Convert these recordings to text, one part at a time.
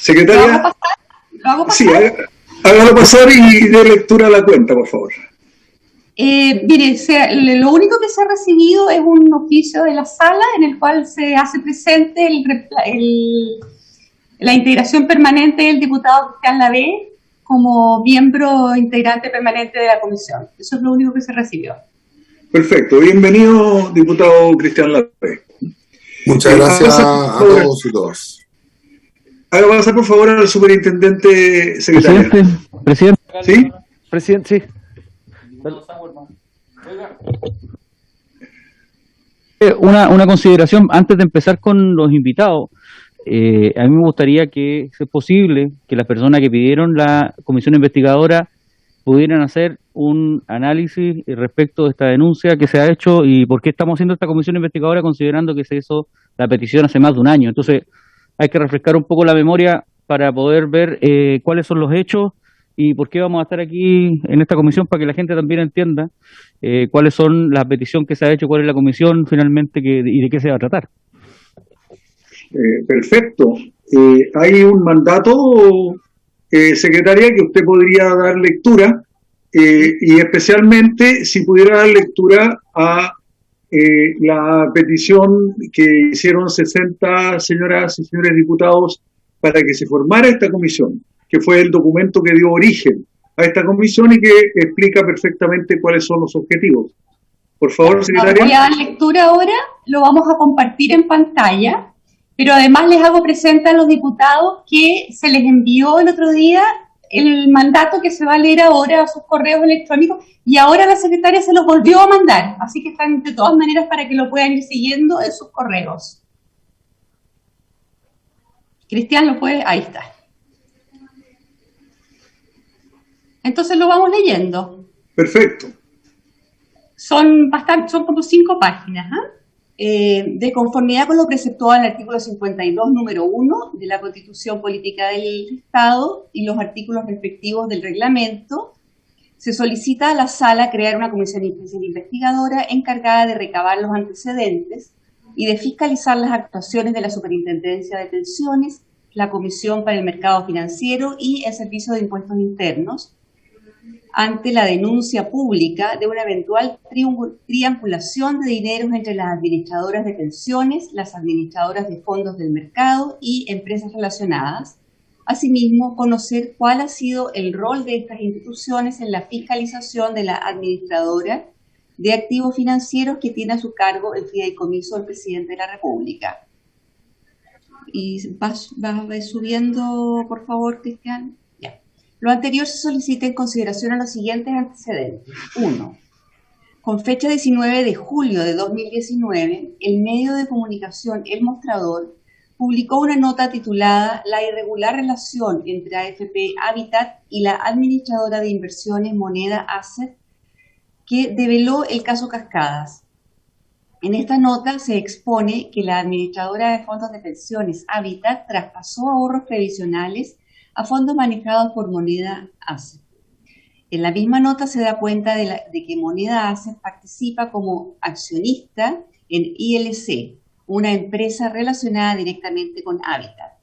¿Lo hago Secretaria, pasar? ¿Lo hago sí, pasar? hágalo pasar y dé lectura a la cuenta, por favor. Mire, lo único que se ha recibido es un oficio de la sala en el cual se hace presente la integración permanente del diputado Cristian Lavé como miembro integrante permanente de la comisión. Eso es lo único que se recibió. Perfecto. Bienvenido, diputado Cristian López. Muchas gracias a Favor, todos y todas. haga pasar, por favor, al superintendente secretaria. Presidente. ¿Sí? Presidente, sí. Una consideración antes de empezar con los invitados. A mí me gustaría que, si es posible, que las personas que pidieron la comisión investigadora pudieran hacer un análisis respecto de esta denuncia que se ha hecho y por qué estamos haciendo esta comisión investigadora considerando que se hizo la petición hace más de un año. Entonces hay que refrescar un poco la memoria para poder ver cuáles son los hechos y por qué vamos a estar aquí en esta comisión para que la gente también entienda cuáles son las peticiones que se ha hecho, cuál es la comisión finalmente y de qué se va a tratar. Perfecto. Hay un mandato, secretaria, que usted podría dar lectura y especialmente si pudiera dar lectura a la petición que hicieron 60 señoras y señores diputados para que se formara esta comisión, que fue el documento que dio origen a esta comisión y que explica perfectamente cuáles son los objetivos. Por favor, secretaria. Voy a dar lectura ahora, lo vamos a compartir en pantalla, pero además les hago presente a los diputados que se les envió el otro día el mandato que se va a leer ahora a sus correos electrónicos y ahora la secretaria se los volvió a mandar, así que están de todas maneras para que lo puedan ir siguiendo en sus correos. Cristian, ¿lo puede? Ahí está. Entonces lo vamos leyendo. Perfecto. Son como 5 páginas, de conformidad con lo preceptuado en el artículo 52, número 1 de la Constitución Política del Estado y los artículos respectivos del reglamento, se solicita a la Sala crear una comisión investigadora encargada de recabar los antecedentes y de fiscalizar las actuaciones de la Superintendencia de Pensiones, la Comisión para el Mercado Financiero y el Servicio de Impuestos Internos, ante la denuncia pública de una eventual triangulación de dineros entre las administradoras de pensiones, las administradoras de fondos del mercado y empresas relacionadas. Asimismo, conocer cuál ha sido el rol de estas instituciones en la fiscalización de la administradora de activos financieros que tiene a su cargo el fideicomiso del presidente de la República. Y vas subiendo, por favor, Cristian. Lo anterior se solicita en consideración a los siguientes antecedentes. 1. Con fecha 19 de julio de 2019, el medio de comunicación El Mostrador publicó una nota titulada La irregular relación entre AFP Habitat y la administradora de inversiones Moneda Asset, que develó el caso Cascadas. En esta nota se expone que la administradora de fondos de pensiones Habitat traspasó ahorros previsionales a fondos manejados por Moneda Asset. En la misma nota se da cuenta de que Moneda Asset participa como accionista en ILC, una empresa relacionada directamente con Habitat.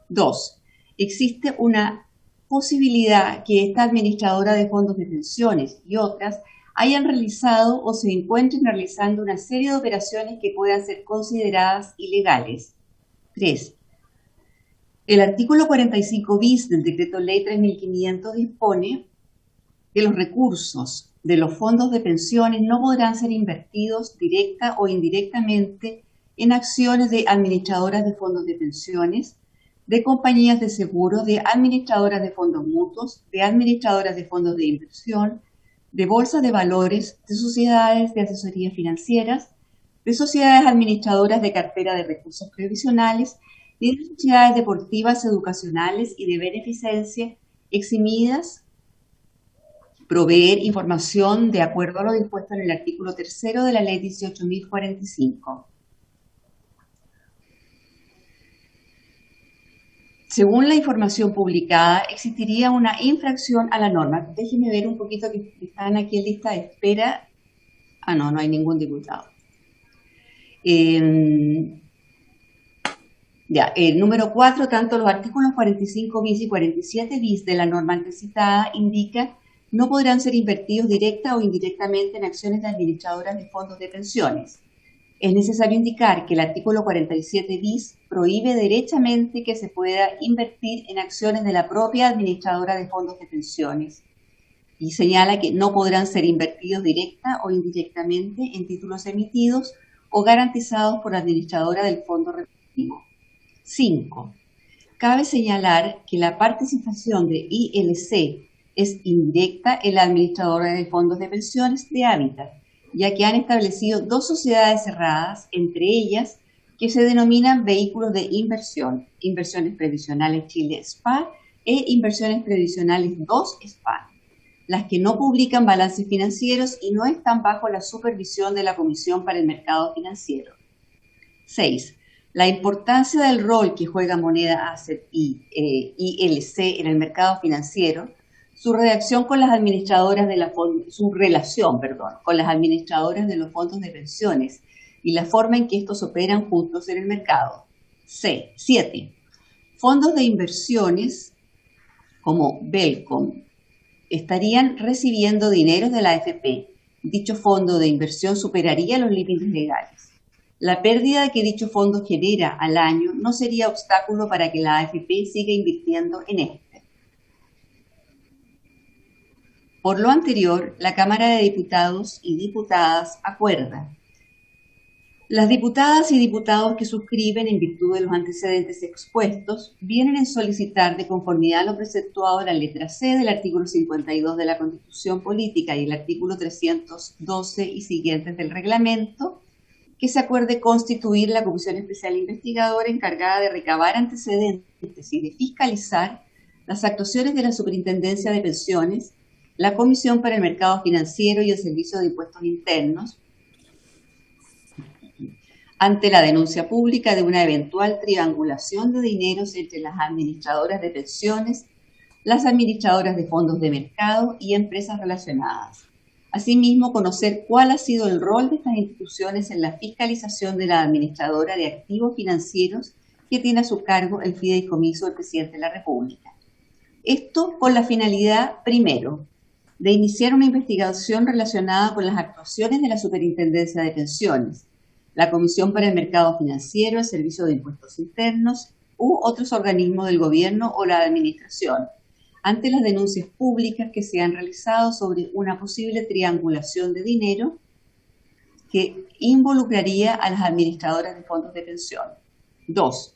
2. Existe una posibilidad que esta administradora de fondos de pensiones y otras hayan realizado o se encuentren realizando una serie de operaciones que puedan ser consideradas ilegales. 3. El artículo 45 bis del Decreto Ley 3.500 dispone que los recursos de los fondos de pensiones no podrán ser invertidos directa o indirectamente en acciones de administradoras de fondos de pensiones, de compañías de seguros, de administradoras de fondos mutuos, de administradoras de fondos de inversión, de bolsas de valores, de sociedades de asesorías financieras, de sociedades administradoras de cartera de recursos previsionales, de sociedades deportivas, educacionales y de beneficencia eximidas, proveer información de acuerdo a lo dispuesto en el artículo 3 de la Ley 18.045. Según la información publicada, existiría una infracción a la norma. Déjenme ver un poquito que están aquí en lista de espera. No hay ningún diputado. Ya, número 4, tanto los artículos 45 bis y 47 bis de la norma antes citada indica no podrán ser invertidos directa o indirectamente en acciones de administradoras de fondos de pensiones. Es necesario indicar que el artículo 47 bis prohíbe derechamente que se pueda invertir en acciones de la propia administradora de fondos de pensiones y señala que no podrán ser invertidos directa o indirectamente en títulos emitidos o garantizados por la administradora del fondo respectivo. 5. Cabe señalar que la participación de ILC es indirecta en la administradora de fondos de pensiones de Hábitat, ya que han establecido dos sociedades cerradas, entre ellas que se denominan vehículos de inversión, Inversiones Previsionales Chile SPA e Inversiones Previsionales 2 SPA, las que no publican balances financieros y no están bajo la supervisión de la Comisión para el Mercado Financiero. 6. La importancia del rol que juega Moneda Asset y ILC en el mercado financiero, su relación con las administradoras de con las administradoras de los fondos de pensiones y la forma en que estos operan juntos en el mercado. 7. Fondos de inversiones como Belcom estarían recibiendo dineros de la AFP. Dicho fondo de inversión superaría los límites legales. La pérdida que dicho fondo genera al año no sería obstáculo para que la AFP siga invirtiendo en este. Por lo anterior, la Cámara de Diputados y Diputadas acuerda: las diputadas y diputados que suscriben en virtud de los antecedentes expuestos vienen en solicitar, de conformidad a lo preceptuado en la letra C del artículo 52 de la Constitución Política y el artículo 312 y siguientes del reglamento, que se acuerde constituir la Comisión Especial Investigadora encargada de recabar antecedentes y de fiscalizar las actuaciones de la Superintendencia de Pensiones, la Comisión para el Mercado Financiero y el Servicio de Impuestos Internos, ante la denuncia pública de una eventual triangulación de dineros entre las administradoras de pensiones, las administradoras de fondos de mercado y empresas relacionadas. Asimismo, conocer cuál ha sido el rol de estas instituciones en la fiscalización de la administradora de activos financieros que tiene a su cargo el fideicomiso del presidente de la República. Esto con la finalidad, primero, de iniciar una investigación relacionada con las actuaciones de la Superintendencia de Pensiones, la Comisión para el Mercado Financiero, el Servicio de Impuestos Internos u otros organismos del gobierno o la administración, ante las denuncias públicas que se han realizado sobre una posible triangulación de dinero que involucraría a las administradoras de fondos de pensión. 2.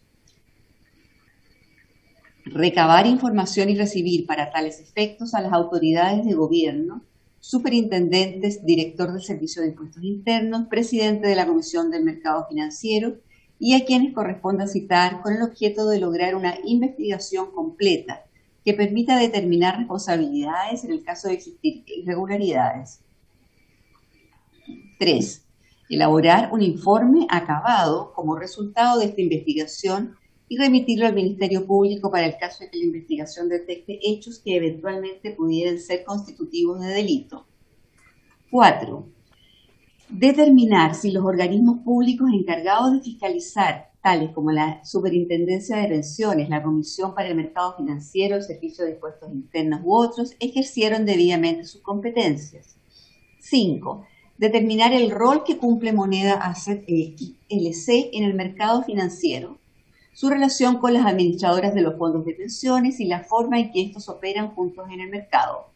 Recabar información y recibir para tales efectos a las autoridades de gobierno, superintendentes, director del Servicio de Impuestos Internos, presidente de la Comisión del Mercado Financiero y a quienes corresponda citar con el objeto de lograr una investigación completa que permita determinar responsabilidades en el caso de existir irregularidades. 3. Elaborar un informe acabado como resultado de esta investigación y remitirlo al Ministerio Público para el caso de que la investigación detecte hechos que eventualmente pudieran ser constitutivos de delito. 4. Determinar si los organismos públicos encargados de fiscalizar, tales como la Superintendencia de Pensiones, la Comisión para el Mercado Financiero, el Servicio de Impuestos Internos u otros, ejercieron debidamente sus competencias. 5. Determinar el rol que cumple Moneda Asset LC en el mercado financiero, su relación con las administradoras de los fondos de pensiones y la forma en que estos operan juntos en el mercado.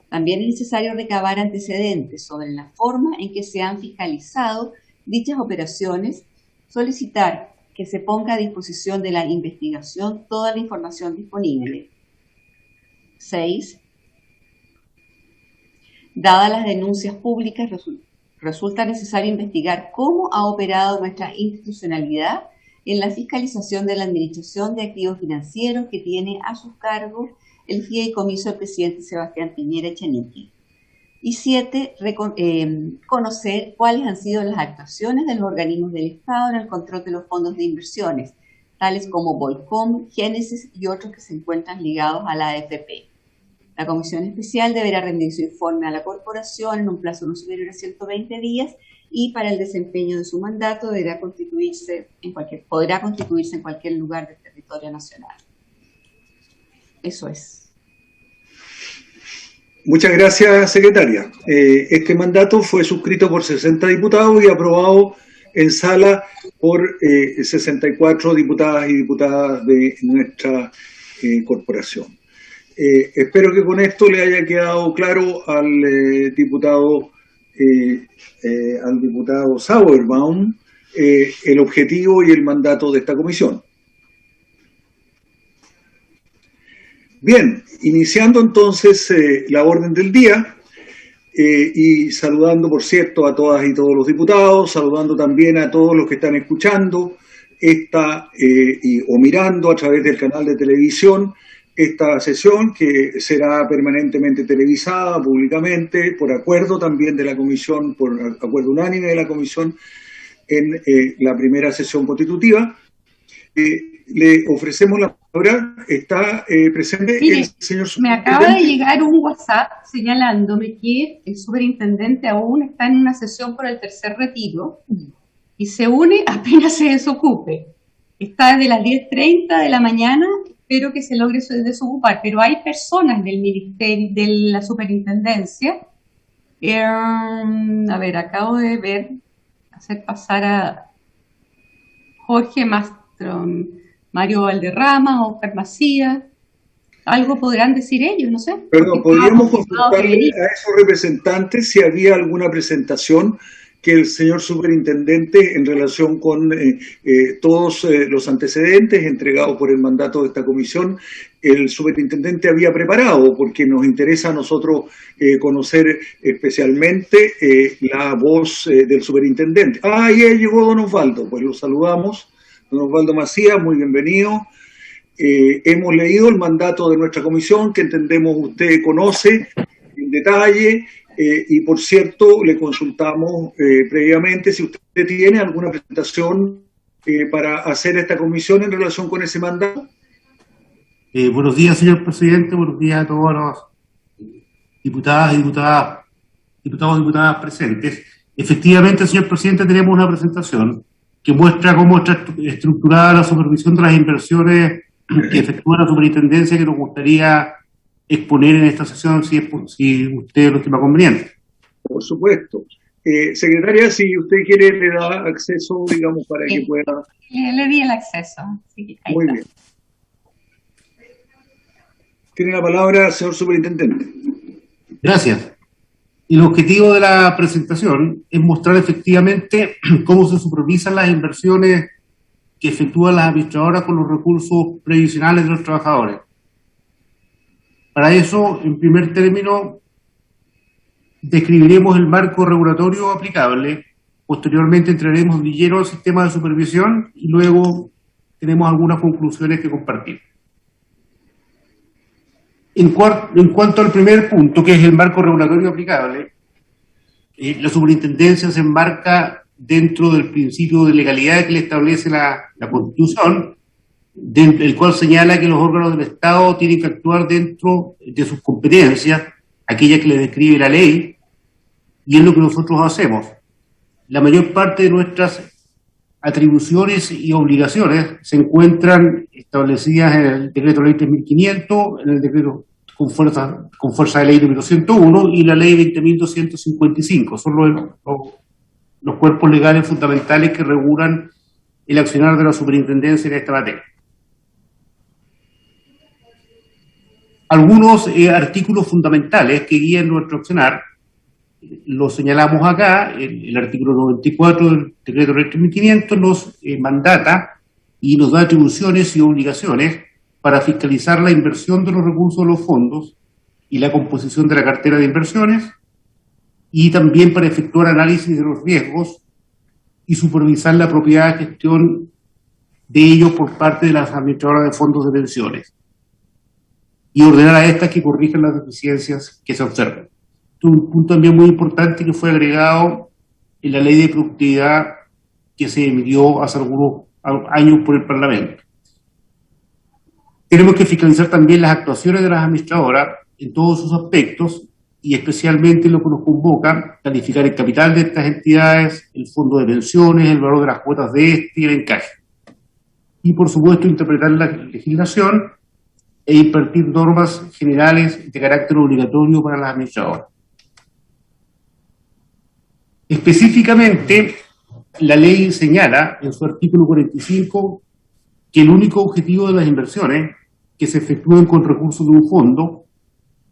También es necesario recabar antecedentes sobre la forma en que se han fiscalizado dichas operaciones, solicitar que se ponga a disposición de la investigación toda la información disponible. 6. Dadas las denuncias públicas, resulta necesario investigar cómo ha operado nuestra institucionalidad en la fiscalización de la administración de activos financieros que tiene a su cargo el fideicomiso del presidente Sebastián Piñera Echenique. Y 7, conocer cuáles han sido las actuaciones de los organismos del Estado en el control de los fondos de inversiones, tales como Volcom, Génesis y otros que se encuentran ligados a la AFP. La Comisión Especial deberá rendir su informe a la Corporación en un plazo no superior a 120 días y para el desempeño de su mandato podrá constituirse en cualquier lugar del territorio nacional. Eso es. Muchas gracias, secretaria. Este mandato fue suscrito por 60 diputados y aprobado en sala por 64 diputadas y diputadas de nuestra corporación. Espero que con esto le haya quedado claro al diputado Sauerbaum el objetivo y el mandato de esta comisión. Bien, iniciando entonces la orden del día y saludando, por cierto, a todas y todos los diputados, saludando también a todos los que están escuchando o mirando a través del canal de televisión esta sesión, que será permanentemente televisada públicamente por acuerdo también de la comisión, por acuerdo unánime de la comisión en la primera sesión constitutiva. Le ofrecemos la palabra. Está presente. Mire, el señor me acaba de llegar un WhatsApp señalándome que el superintendente aún está en una sesión por el tercer retiro y se une apenas se desocupe. Está desde las 10:30 de la mañana, espero que se logre desocupar, pero hay personas del ministerio, de la superintendencia. A ver, acabo de hacer pasar a Jorge Mastron, Mario Valderrama, Oscar Macías. Algo podrán decir ellos, no sé. Perdón, ¿podríamos consultarle a esos representantes si había alguna presentación que el señor superintendente, en relación con todos los antecedentes entregados por el mandato de esta comisión, el superintendente había preparado? Porque nos interesa a nosotros conocer especialmente la voz del superintendente. Ah, ya llegó don Osvaldo, pues lo saludamos. Don Osvaldo Macías, muy bienvenido. Hemos leído el mandato de nuestra comisión, que entendemos usted conoce en detalle, y por cierto le consultamos previamente si usted tiene alguna presentación para hacer esta comisión en relación con ese mandato. Buenos días, señor presidente, buenos días a todos los diputados y diputadas presentes. Efectivamente, señor presidente, tenemos una presentación que muestra cómo está estructurada la supervisión de las inversiones que efectúa la superintendencia, que nos gustaría exponer en esta sesión, si usted lo estima conveniente. Por supuesto. Secretaria, si usted quiere, le da acceso, digamos, para que pueda... Le di el acceso. Sí, muy bien. Tiene la palabra, señor superintendente. Gracias. El objetivo de la presentación es mostrar efectivamente cómo se supervisan las inversiones que efectúan las administradoras con los recursos previsionales de los trabajadores. Para eso, en primer término, describiremos el marco regulatorio aplicable, posteriormente entraremos de lleno al sistema de supervisión y luego tenemos algunas conclusiones que compartir. En cuanto al primer punto, que es el marco regulatorio aplicable, la superintendencia se enmarca dentro del principio de legalidad que le establece la Constitución, el cual señala que los órganos del Estado tienen que actuar dentro de sus competencias, aquellas que les describe la ley, y es lo que nosotros hacemos. La mayor parte de nuestras atribuciones y obligaciones se encuentran establecidas en el decreto ley 3500, en el decreto con fuerza de ley número 101 y la ley 20.255. Son los cuerpos legales fundamentales que regulan el accionar de la superintendencia en esta materia. Algunos artículos fundamentales que guían nuestro accionar los señalamos acá. El artículo 94 del decreto ley 3500 nos mandata y nos da atribuciones y obligaciones para fiscalizar la inversión de los recursos de los fondos y la composición de la cartera de inversiones, y también para efectuar análisis de los riesgos y supervisar la apropiada gestión de ellos por parte de las administradoras de fondos de pensiones, y ordenar a estas que corrijan las deficiencias que se observan. Esto es un punto también muy importante que fue agregado en la ley de productividad que se emitió hace algunos años por el Parlamento. Tenemos que fiscalizar también las actuaciones de las administradoras en todos sus aspectos, y especialmente lo que nos convoca, calificar el capital de estas entidades, el fondo de pensiones, el valor de las cuotas de este y el encaje. Y por supuesto interpretar la legislación e impartir normas generales de carácter obligatorio para las administradoras. Específicamente, la ley señala en su artículo 45 que el único objetivo de las inversiones que se efectúen con recursos de un fondo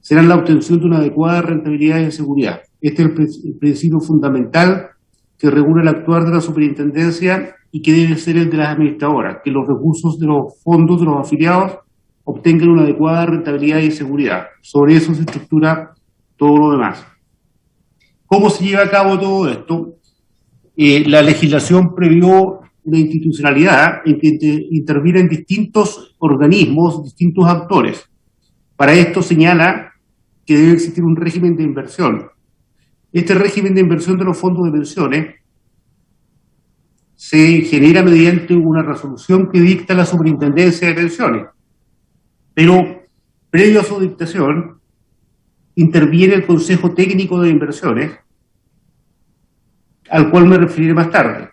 serán la obtención de una adecuada rentabilidad y seguridad. Este es el principio fundamental que regula el actuar de la superintendencia y que debe ser el de las administradoras, que los recursos de los fondos de los afiliados obtengan una adecuada rentabilidad y seguridad. Sobre eso se estructura todo lo demás. ¿Cómo se lleva a cabo todo esto? La legislación previó una institucionalidad en que intervienen distintos organismos, distintos actores. Para esto señala que debe existir un régimen de inversión. Este régimen de inversión de los fondos de pensiones se genera mediante una resolución que dicta la Superintendencia de Pensiones. Pero, previo a su dictación, interviene el Consejo Técnico de Inversiones, al cual me referiré más tarde.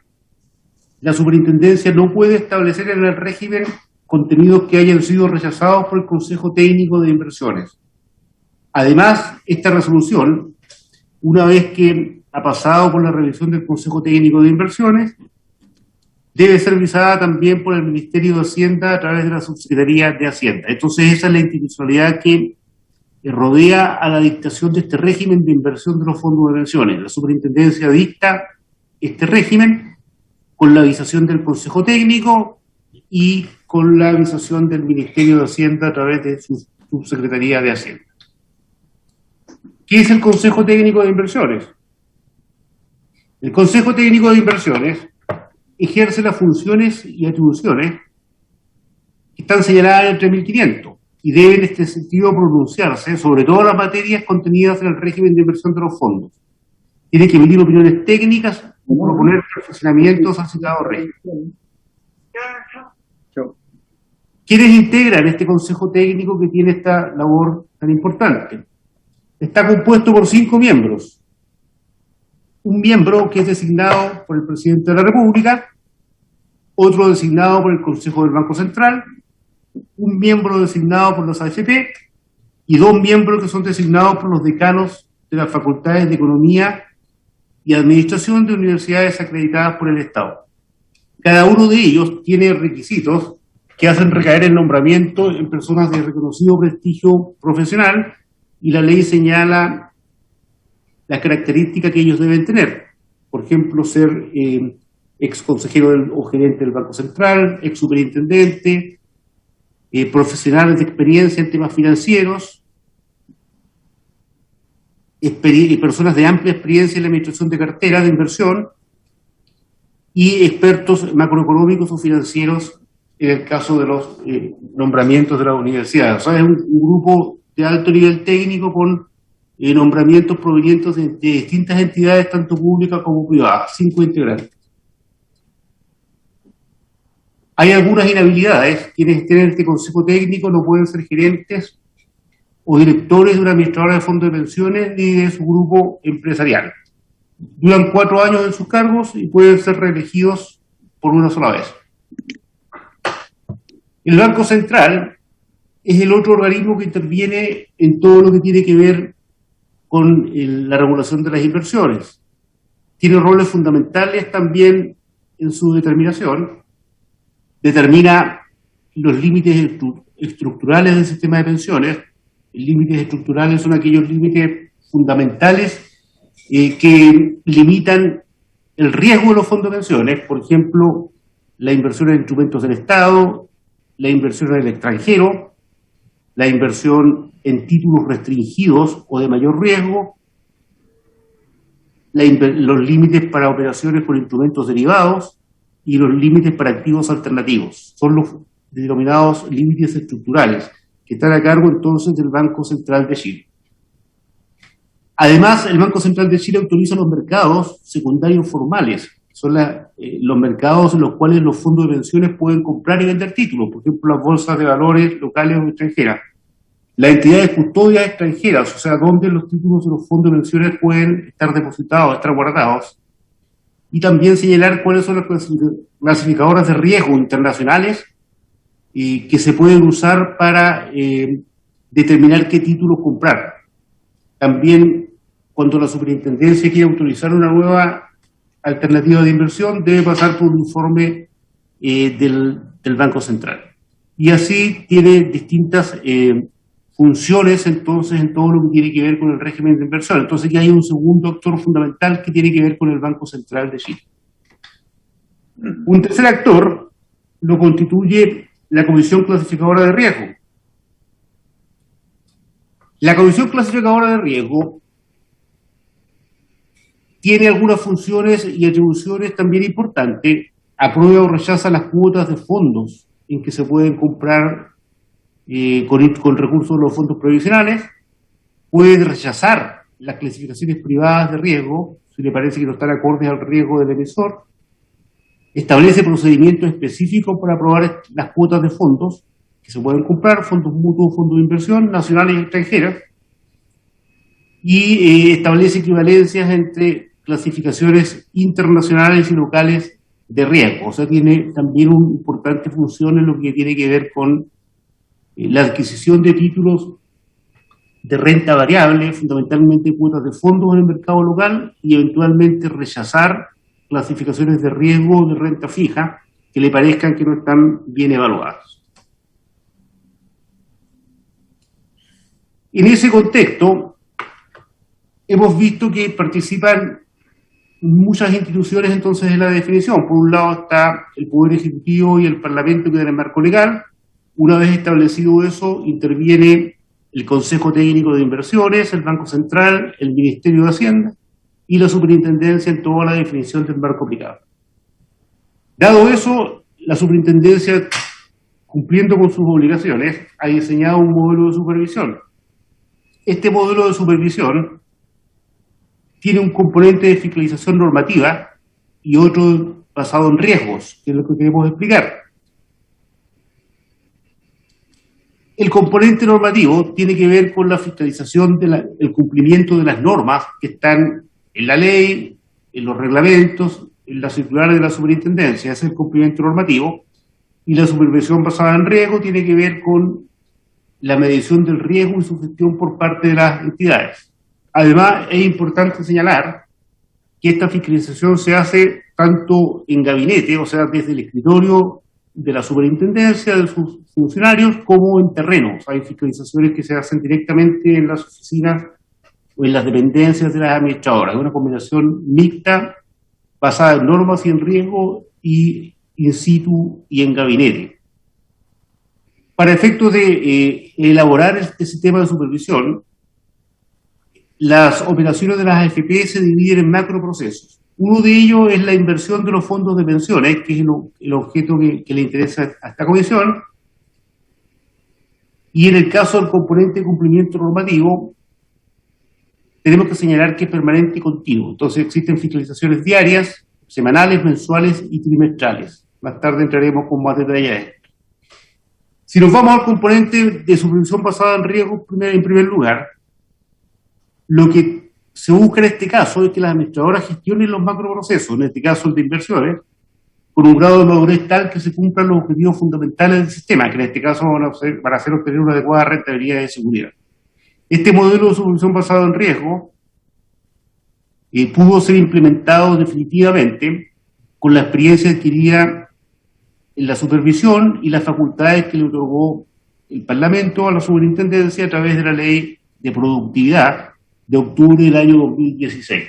La Superintendencia no puede establecer en el régimen contenidos que hayan sido rechazados por el Consejo Técnico de Inversiones. Además, esta resolución, una vez que ha pasado por la revisión del Consejo Técnico de Inversiones, debe ser visada también por el Ministerio de Hacienda a través de la Subsecretaría de Hacienda. Entonces, esa es la institucionalidad que rodea a la dictación de este régimen de inversión de los fondos de pensiones. La Superintendencia dicta este régimen con la avisación del Consejo Técnico y con la avisación del Ministerio de Hacienda a través de su Subsecretaría de Hacienda. ¿Qué es el Consejo Técnico de Inversiones? El Consejo Técnico de Inversiones ejerce las funciones y atribuciones que están señaladas en el 3500 y debe en este sentido pronunciarse sobre todas las materias contenidas en el régimen de inversión de los fondos. Tiene que emitir opiniones técnicas y proponer perfeccionamientos al citado régimen. ¿Quiénes integran este Consejo Técnico que tiene esta labor tan importante? Está compuesto por 5 miembros. Un miembro que es designado por el Presidente de la República, otro designado por el Consejo del Banco Central, un miembro designado por los AFP y 2 miembros que son designados por los decanos de las facultades de Economía y Administración de universidades acreditadas por el Estado. Cada uno de ellos tiene requisitos que hacen recaer el nombramiento en personas de reconocido prestigio profesional y la ley señala las características que ellos deben tener. Por ejemplo, ser ex consejero o gerente del Banco Central, ex superintendente, profesionales de experiencia en temas financieros, personas de amplia experiencia en la administración de carteras de inversión y expertos macroeconómicos o financieros en el caso de los nombramientos de la universidad. O sea, es un grupo de alto nivel técnico con nombramientos provenientes de distintas entidades, tanto públicas como privadas, 5 integrantes. Hay algunas inhabilidades. Quienes estén en este consejo técnico no pueden ser gerentes o directores de una administradora de fondos de pensiones ni de su grupo empresarial. Duran 4 años en sus cargos y pueden ser reelegidos por una sola vez. El Banco Central es el otro organismo que interviene en todo lo que tiene que ver con la regulación de las inversiones. Tiene roles fundamentales también en su determinación. Determina los límites estructurales del sistema de pensiones. Límites estructurales son aquellos límites fundamentales que limitan el riesgo de los fondos de pensiones, por ejemplo, la inversión en instrumentos del Estado, la inversión en el extranjero, la inversión en títulos restringidos o de mayor riesgo, los límites para operaciones con instrumentos derivados y los límites para activos alternativos. Son los denominados límites estructurales, que están a cargo entonces del Banco Central de Chile. Además, el Banco Central de Chile autoriza los mercados secundarios formales, son los mercados en los cuales los fondos de pensiones pueden comprar y vender títulos, por ejemplo, las bolsas de valores locales o extranjeras. las entidades custodias extranjeras, o sea, donde los títulos de los fondos de pensiones pueden estar depositados, estar guardados, y también señalar cuáles son las clasificadoras de riesgo internacionales que se pueden usar para determinar qué títulos comprar. También, cuando la superintendencia quiere autorizar una nueva alternativa de inversión, debe pasar por un informe del Banco Central. Y así tiene distintas funciones, entonces, en todo lo que tiene que ver con el régimen de inversión. Entonces, aquí hay un segundo actor fundamental que tiene que ver con el Banco Central de Chile. Un tercer actor lo constituye la Comisión Clasificadora de Riesgo. La Comisión Clasificadora de Riesgo tiene algunas funciones y atribuciones también importantes. Aprueba o rechaza las cuotas de fondos en que se pueden comprar con recursos de los fondos previsionales. Puede rechazar las clasificaciones privadas de riesgo si le parece que no están acordes al riesgo del emisor. Establece procedimientos específicos para aprobar las cuotas de fondos que se pueden comprar, fondos mutuos, fondos de inversión, nacionales y extranjeras, y establece equivalencias entre clasificaciones internacionales y locales de riesgo. O sea, tiene también una importante función en lo que tiene que ver con la adquisición de títulos de renta variable, fundamentalmente cuotas de fondos en el mercado local, y eventualmente rechazar clasificaciones de riesgo de renta fija que le parezcan que no están bien evaluadas. En ese contexto, hemos visto que participan muchas instituciones entonces en la definición. Por un lado está el Poder Ejecutivo y el Parlamento que dan el marco legal. Una vez establecido eso, interviene el Consejo Técnico de Inversiones, el Banco Central, el Ministerio de Hacienda y la Superintendencia en toda la definición del marco aplicable. Dado eso, la Superintendencia, cumpliendo con sus obligaciones, ha diseñado un modelo de supervisión. Este modelo de supervisión tiene un componente de fiscalización normativa y otro basado en riesgos, que es lo que queremos explicar. El componente normativo tiene que ver con la fiscalización del cumplimiento de las normas que están en la ley, en los reglamentos, en las circulares de la superintendencia. Ese es el cumplimiento normativo. Y la supervisión basada en riesgo tiene que ver con la medición del riesgo y su gestión por parte de las entidades. Además, es importante señalar que esta fiscalización se hace tanto en gabinete, o sea, desde el escritorio de la superintendencia, de sus funcionarios, como en terreno. O sea, hay fiscalizaciones que se hacen directamente en las oficinas o en las dependencias de las administradoras. Es una combinación mixta, basada en normas y en riesgo, y in situ y en gabinete. Para efectos de elaborar este sistema de supervisión, las operaciones de las AFP se dividen en macroprocesos. Uno de ellos es la inversión de los fondos de pensiones, que es el objeto que le interesa a esta comisión. Y en el caso del componente de cumplimiento normativo, tenemos que señalar que es permanente y continuo. Entonces existen fiscalizaciones diarias, semanales, mensuales y trimestrales. Más tarde entraremos con más detalle a esto. Si nos vamos al componente de supervisión basada en riesgo, en primer lugar, lo que se busca en este caso es que las administradoras gestionen los macroprocesos, en este caso el de inversiones, con un grado de madurez tal que se cumplan los objetivos fundamentales del sistema, que en este caso van a hacer obtener una adecuada rentabilidad y seguridad. Este modelo de supervisión basado en riesgo pudo ser implementado definitivamente con la experiencia adquirida en la supervisión y las facultades que le otorgó el Parlamento a la superintendencia a través de la Ley de Productividad de octubre del año 2016.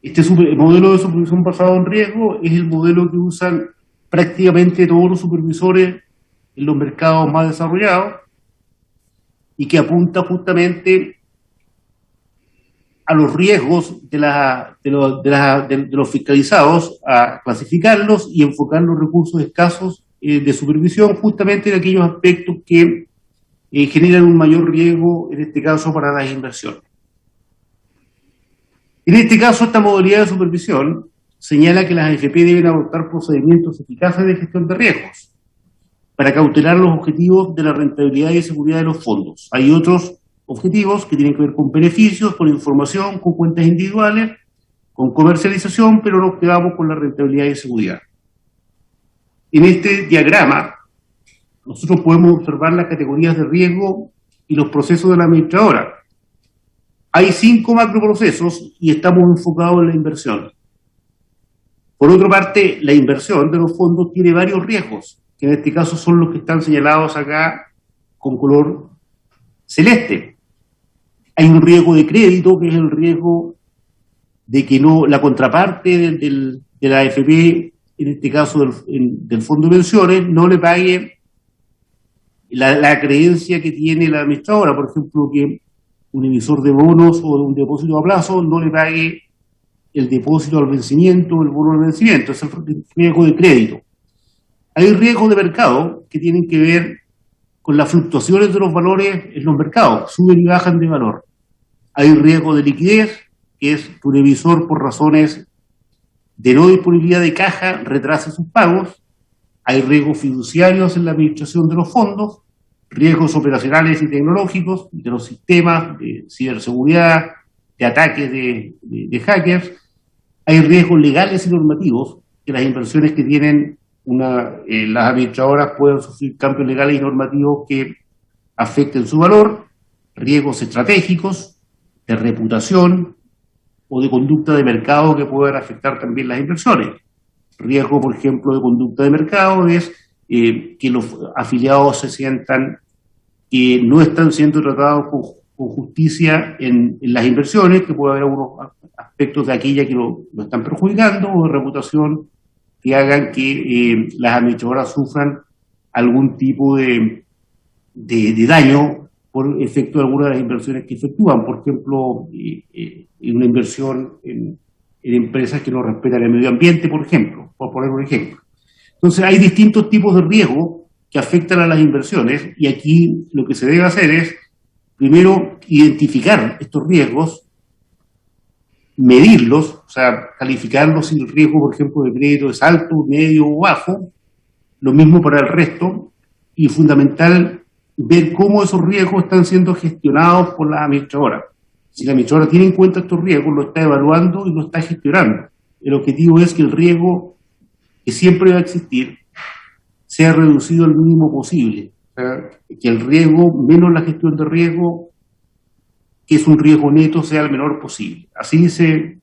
Este modelo de supervisión basado en riesgo es el modelo que usan prácticamente todos los supervisores en los mercados más desarrollados y que apunta justamente a los riesgos de los fiscalizados, a clasificarlos y enfocar los recursos escasos de supervisión justamente en aquellos aspectos que generan un mayor riesgo, en este caso para las inversiones. En este caso, esta modalidad de supervisión señala que las AFP deben adoptar procedimientos eficaces de gestión de riesgos. para cautelar los objetivos de la rentabilidad y seguridad de los fondos. Hay otros objetivos que tienen que ver con beneficios, con información, con cuentas individuales, con comercialización, pero nos quedamos con la rentabilidad y seguridad. En este diagrama, nosotros podemos observar las categorías de riesgo y los procesos de la administradora. Hay 5 macroprocesos y estamos enfocados en la inversión. Por otra parte, la inversión de los fondos tiene varios riesgos, que en este caso son los que están señalados acá con color celeste. Hay un riesgo de crédito, que es el riesgo de que no la contraparte de la AFP, en este caso del fondo de pensiones, no le pague la creencia que tiene la administradora. Por ejemplo, que un emisor de bonos o de un depósito a plazo no le pague el depósito al vencimiento o el bono al vencimiento. Es el riesgo de crédito. Hay riesgos de mercado que tienen que ver con las fluctuaciones de los valores en los mercados, suben y bajan de valor. Hay riesgo de liquidez, que es que un emisor, por razones de no disponibilidad de caja, retrasa sus pagos. Hay riesgos fiduciarios en la administración de los fondos, riesgos operacionales y tecnológicos, de los sistemas de ciberseguridad, de ataques de hackers. Hay riesgos legales y normativos, que las inversiones que tienen las administradoras pueden sufrir cambios legales y normativos que afecten su valor, riesgos estratégicos, de reputación o de conducta de mercado que puedan afectar también las inversiones. Riesgo, por ejemplo, de conducta de mercado es que los afiliados se sientan que no están siendo tratados con justicia en las inversiones, que puede haber algunos aspectos de aquella que lo están perjudicando, o de reputación que hagan que las administradoras sufran algún tipo de daño por efecto de alguna de las inversiones que efectúan. Por ejemplo, una inversión en empresas que no respetan el medio ambiente, por ejemplo, por poner un ejemplo. Entonces, hay distintos tipos de riesgo que afectan a las inversiones, y aquí lo que se debe hacer es, primero, identificar estos riesgos, medirlos, o sea, calificarlos si el riesgo, por ejemplo, de crédito es alto, medio o bajo, lo mismo para el resto, y fundamental, ver cómo esos riesgos están siendo gestionados por la administradora. Si la administradora tiene en cuenta estos riesgos, lo está evaluando y lo está gestionando. El objetivo es que el riesgo, que siempre va a existir, sea reducido al mínimo posible. O sea, que el riesgo, menos la gestión de riesgo, que es un riesgo neto, sea el menor posible. Así se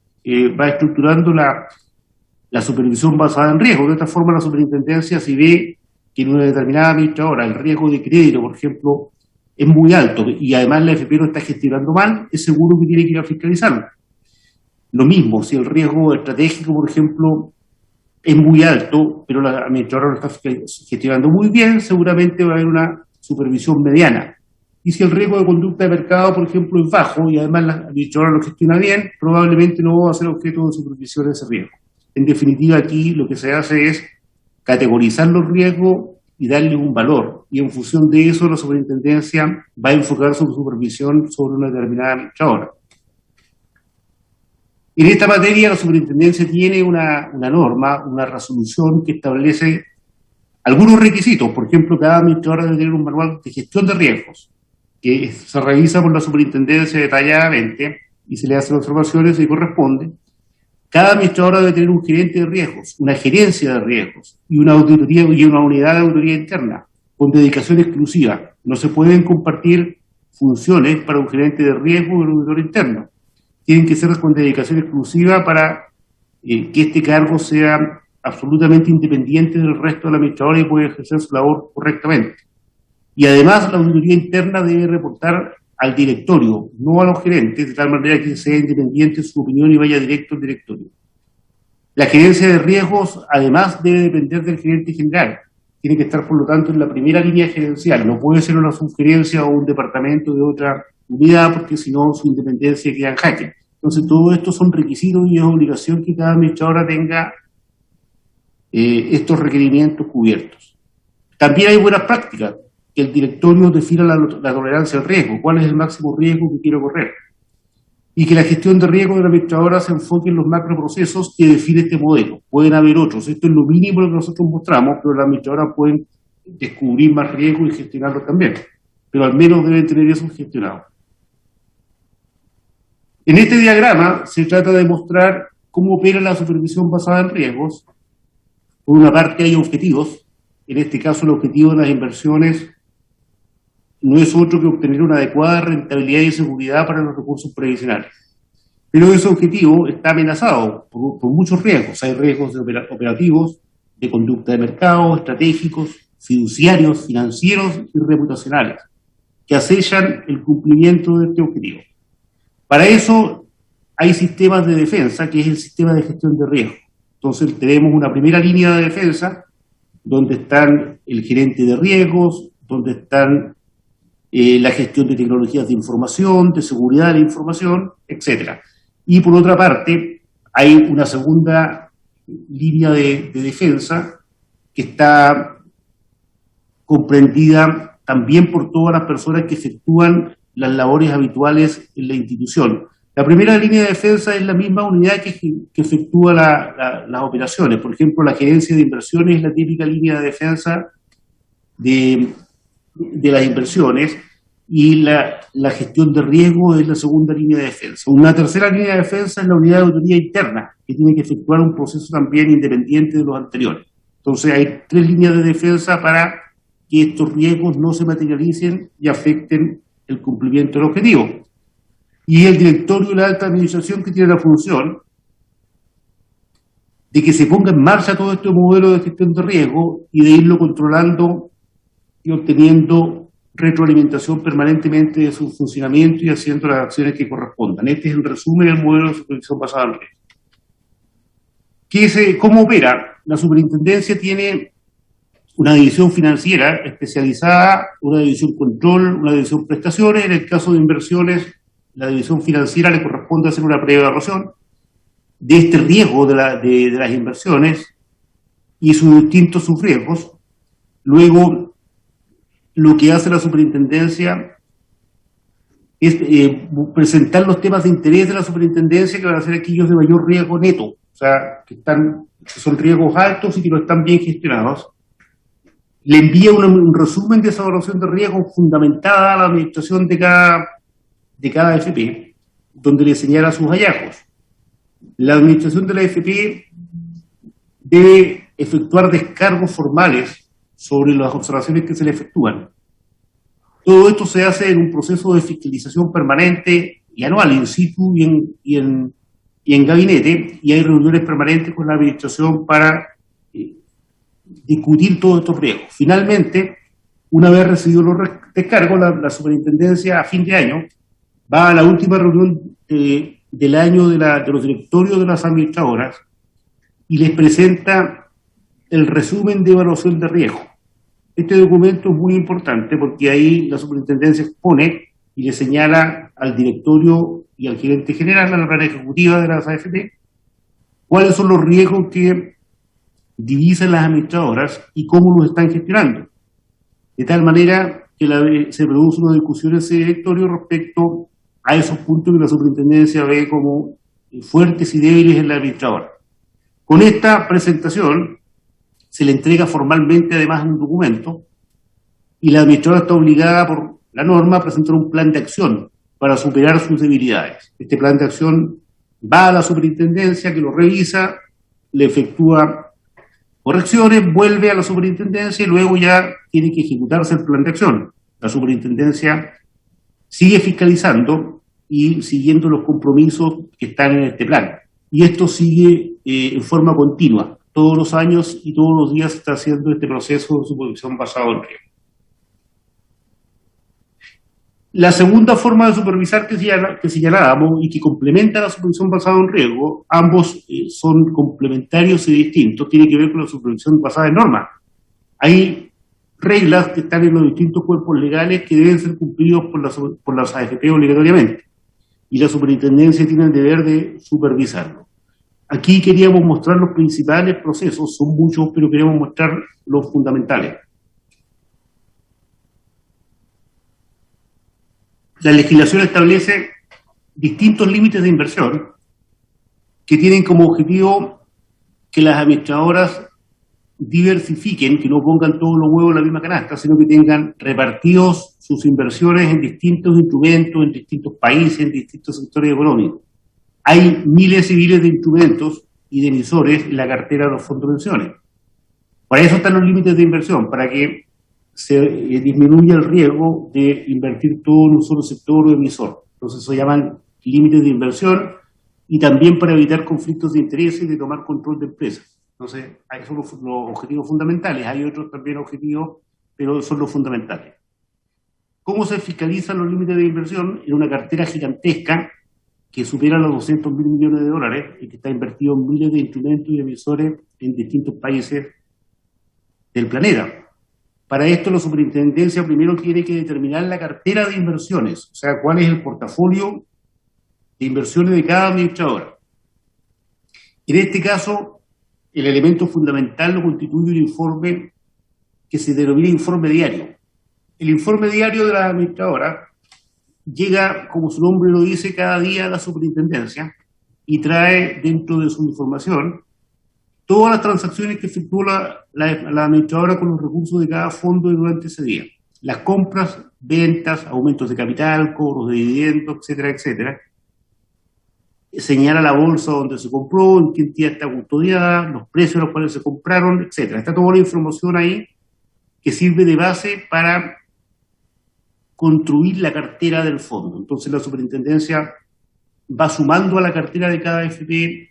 va estructurando la supervisión basada en riesgo. De esta forma, la superintendencia, si ve que en una determinada administradora el riesgo de crédito, por ejemplo, es muy alto y además la AFP lo está gestionando mal, es seguro que tiene que ir a fiscalizarlo. Lo mismo, si el riesgo estratégico, por ejemplo, es muy alto, pero la administradora lo está gestionando muy bien, seguramente va a haber una supervisión mediana. Y si el riesgo de conducta de mercado, por ejemplo, es bajo y además la administradora lo gestiona bien, probablemente no va a ser objeto de supervisión de ese riesgo. En definitiva, aquí lo que se hace es categorizar los riesgos y darle un valor. Y en función de eso, la superintendencia va a enfocar su supervisión sobre una determinada administradora. En esta materia, la superintendencia tiene una norma, una resolución que establece algunos requisitos. Por ejemplo, cada administradora debe tener un manual de gestión de riesgos, que se revisa por la superintendencia detalladamente y se le hacen observaciones si corresponde. Cada administradora debe tener un gerente de riesgos, una gerencia de riesgos y una auditoría y una unidad de auditoría interna con dedicación exclusiva. No se pueden compartir funciones para un gerente de riesgo y un auditor interno. Tienen que ser con dedicación exclusiva para que este cargo sea absolutamente independiente del resto de la administradora y pueda ejercer su labor correctamente. Y además la auditoría interna debe reportar al directorio, no a los gerentes, de tal manera que sea independiente su opinión y vaya directo al directorio. La gerencia de riesgos, además, debe depender del gerente general. Tiene que estar, por lo tanto, en la primera línea gerencial. No puede ser una subgerencia o un departamento de otra unidad, porque si no, su independencia queda en jaque. Entonces, todo esto son requisitos y es obligación que cada administradora tenga estos requerimientos cubiertos. También hay buenas prácticas. Que el directorio defina la tolerancia al riesgo, cuál es el máximo riesgo que quiere correr. Y que la gestión de riesgo de la administradora se enfoque en los macroprocesos que define este modelo. Pueden haber otros. Esto es lo mínimo que nosotros mostramos, pero las administradoras pueden descubrir más riesgos y gestionarlos también, pero al menos deben tener eso gestionado. En este diagrama se trata de mostrar cómo opera la supervisión basada en riesgos. Por una parte hay objetivos, en este caso el objetivo de las inversiones no es otro que obtener una adecuada rentabilidad y seguridad para los recursos previsionales. Pero ese objetivo está amenazado por muchos riesgos. Hay riesgos operativos, de conducta de mercado, estratégicos, fiduciarios, financieros y reputacionales, que acechan el cumplimiento de este objetivo. Para eso hay sistemas de defensa, que es el sistema de gestión de riesgo. Entonces tenemos una primera línea de defensa, donde están el gerente de riesgos, donde están la gestión de tecnologías de información, de seguridad de la información, etcétera. Y por otra parte, hay una segunda línea de defensa que está comprendida también por todas las personas que efectúan las labores habituales en la institución. La primera línea de defensa es la misma unidad que efectúa las operaciones. Por ejemplo, la gerencia de inversiones es la típica línea de defensa de las inversiones, y la gestión de riesgo es la segunda línea de defensa. Una tercera línea de defensa es la unidad de auditoría interna, que tiene que efectuar un proceso también independiente de los anteriores. Entonces hay tres líneas de defensa para que estos riesgos no se materialicen y afecten el cumplimiento del objetivo. Y el directorio de la alta administración, que tiene la función de que se ponga en marcha todo este modelo de gestión de riesgo y de irlo controlando y obteniendo retroalimentación permanentemente de su funcionamiento y haciendo las acciones que correspondan. Este es el resumen del modelo de supervisión basada en riesgo. ¿Cómo opera? La superintendencia tiene una división financiera especializada, una división control, una división prestaciones. En el caso de inversiones, la división financiera le corresponde hacer una preevaluación de este riesgo de las inversiones y sus distintos subriesgos. Luego, lo que hace la superintendencia es presentar los temas de interés de la superintendencia, que van a ser aquellos de mayor riesgo neto, o sea, que son riesgos altos y que no están bien gestionados. Le envía un resumen de esa evaluación de riesgo fundamentada a la administración de cada AFP, donde le señala sus hallazgos. La administración de la AFP debe efectuar descargos formales sobre las observaciones que se le efectúan. Todo esto se hace en un proceso de fiscalización permanente y anual, in situ y en gabinete, y hay reuniones permanentes con la administración para discutir todos estos riesgos. Finalmente, una vez recibidos los descargos, la superintendencia a fin de año va a la última reunión del año de los directorios de las administradoras y les presenta el resumen de evaluación de riesgo. Este documento es muy importante porque ahí la superintendencia expone y le señala al directorio y al gerente general, a la plana ejecutiva de las AFP, cuáles son los riesgos que divisan las administradoras y cómo los están gestionando. De tal manera que se produce una discusión en ese directorio respecto a esos puntos que la superintendencia ve como fuertes y débiles en la administradora. Con esta presentación se le entrega formalmente además un documento y la administradora está obligada por la norma a presentar un plan de acción para superar sus debilidades. Este plan de acción va a la superintendencia, que lo revisa, le efectúa correcciones, vuelve a la superintendencia y luego ya tiene que ejecutarse el plan de acción. La superintendencia sigue fiscalizando y siguiendo los compromisos que están en este plan. Y esto sigue en forma continua. Todos los años y todos los días se está haciendo este proceso de supervisión basado en riesgo. La segunda forma de supervisar que señalábamos y que complementa la supervisión basada en riesgo, ambos son complementarios y distintos, tiene que ver con la supervisión basada en normas. Hay reglas que están en los distintos cuerpos legales que deben ser cumplidos por las AFP obligatoriamente, y la superintendencia tiene el deber de supervisarlo. Aquí queríamos mostrar los principales procesos, son muchos, pero queremos mostrar los fundamentales. La legislación establece distintos límites de inversión que tienen como objetivo que las administradoras diversifiquen, que no pongan todos los huevos en la misma canasta, sino que tengan repartidos sus inversiones en distintos instrumentos, en distintos países, en distintos sectores económicos. Hay miles y miles de instrumentos y de emisores en la cartera de los fondos de pensiones. Para eso están los límites de inversión, para que se disminuya el riesgo de invertir todo en un solo sector o emisor. Entonces se llaman límites de inversión, y también para evitar conflictos de intereses y de tomar control de empresas. Entonces, esos son los objetivos fundamentales. Hay otros también objetivos, pero son los fundamentales. ¿Cómo se fiscalizan los límites de inversión? En una cartera gigantesca que supera los 200.000 millones de dólares y que está invertido en miles de instrumentos y emisores en distintos países del planeta. Para esto, la superintendencia primero tiene que determinar la cartera de inversiones, o sea, cuál es el portafolio de inversiones de cada administradora. En este caso, el elemento fundamental lo constituye un informe que se denomina informe diario. El informe diario de la administradora llega, como su nombre lo dice, cada día a la superintendencia y trae dentro de su información todas las transacciones que efectuó la administradora con los recursos de cada fondo durante ese día. Las compras, ventas, aumentos de capital, cobros de dividendos, etcétera, etcétera. Señala la bolsa donde se compró, en qué entidad está custodiada, los precios a los cuales se compraron, etcétera. Está toda la información ahí que sirve de base para construir la cartera del fondo. Entonces la superintendencia va sumando a la cartera de cada AFP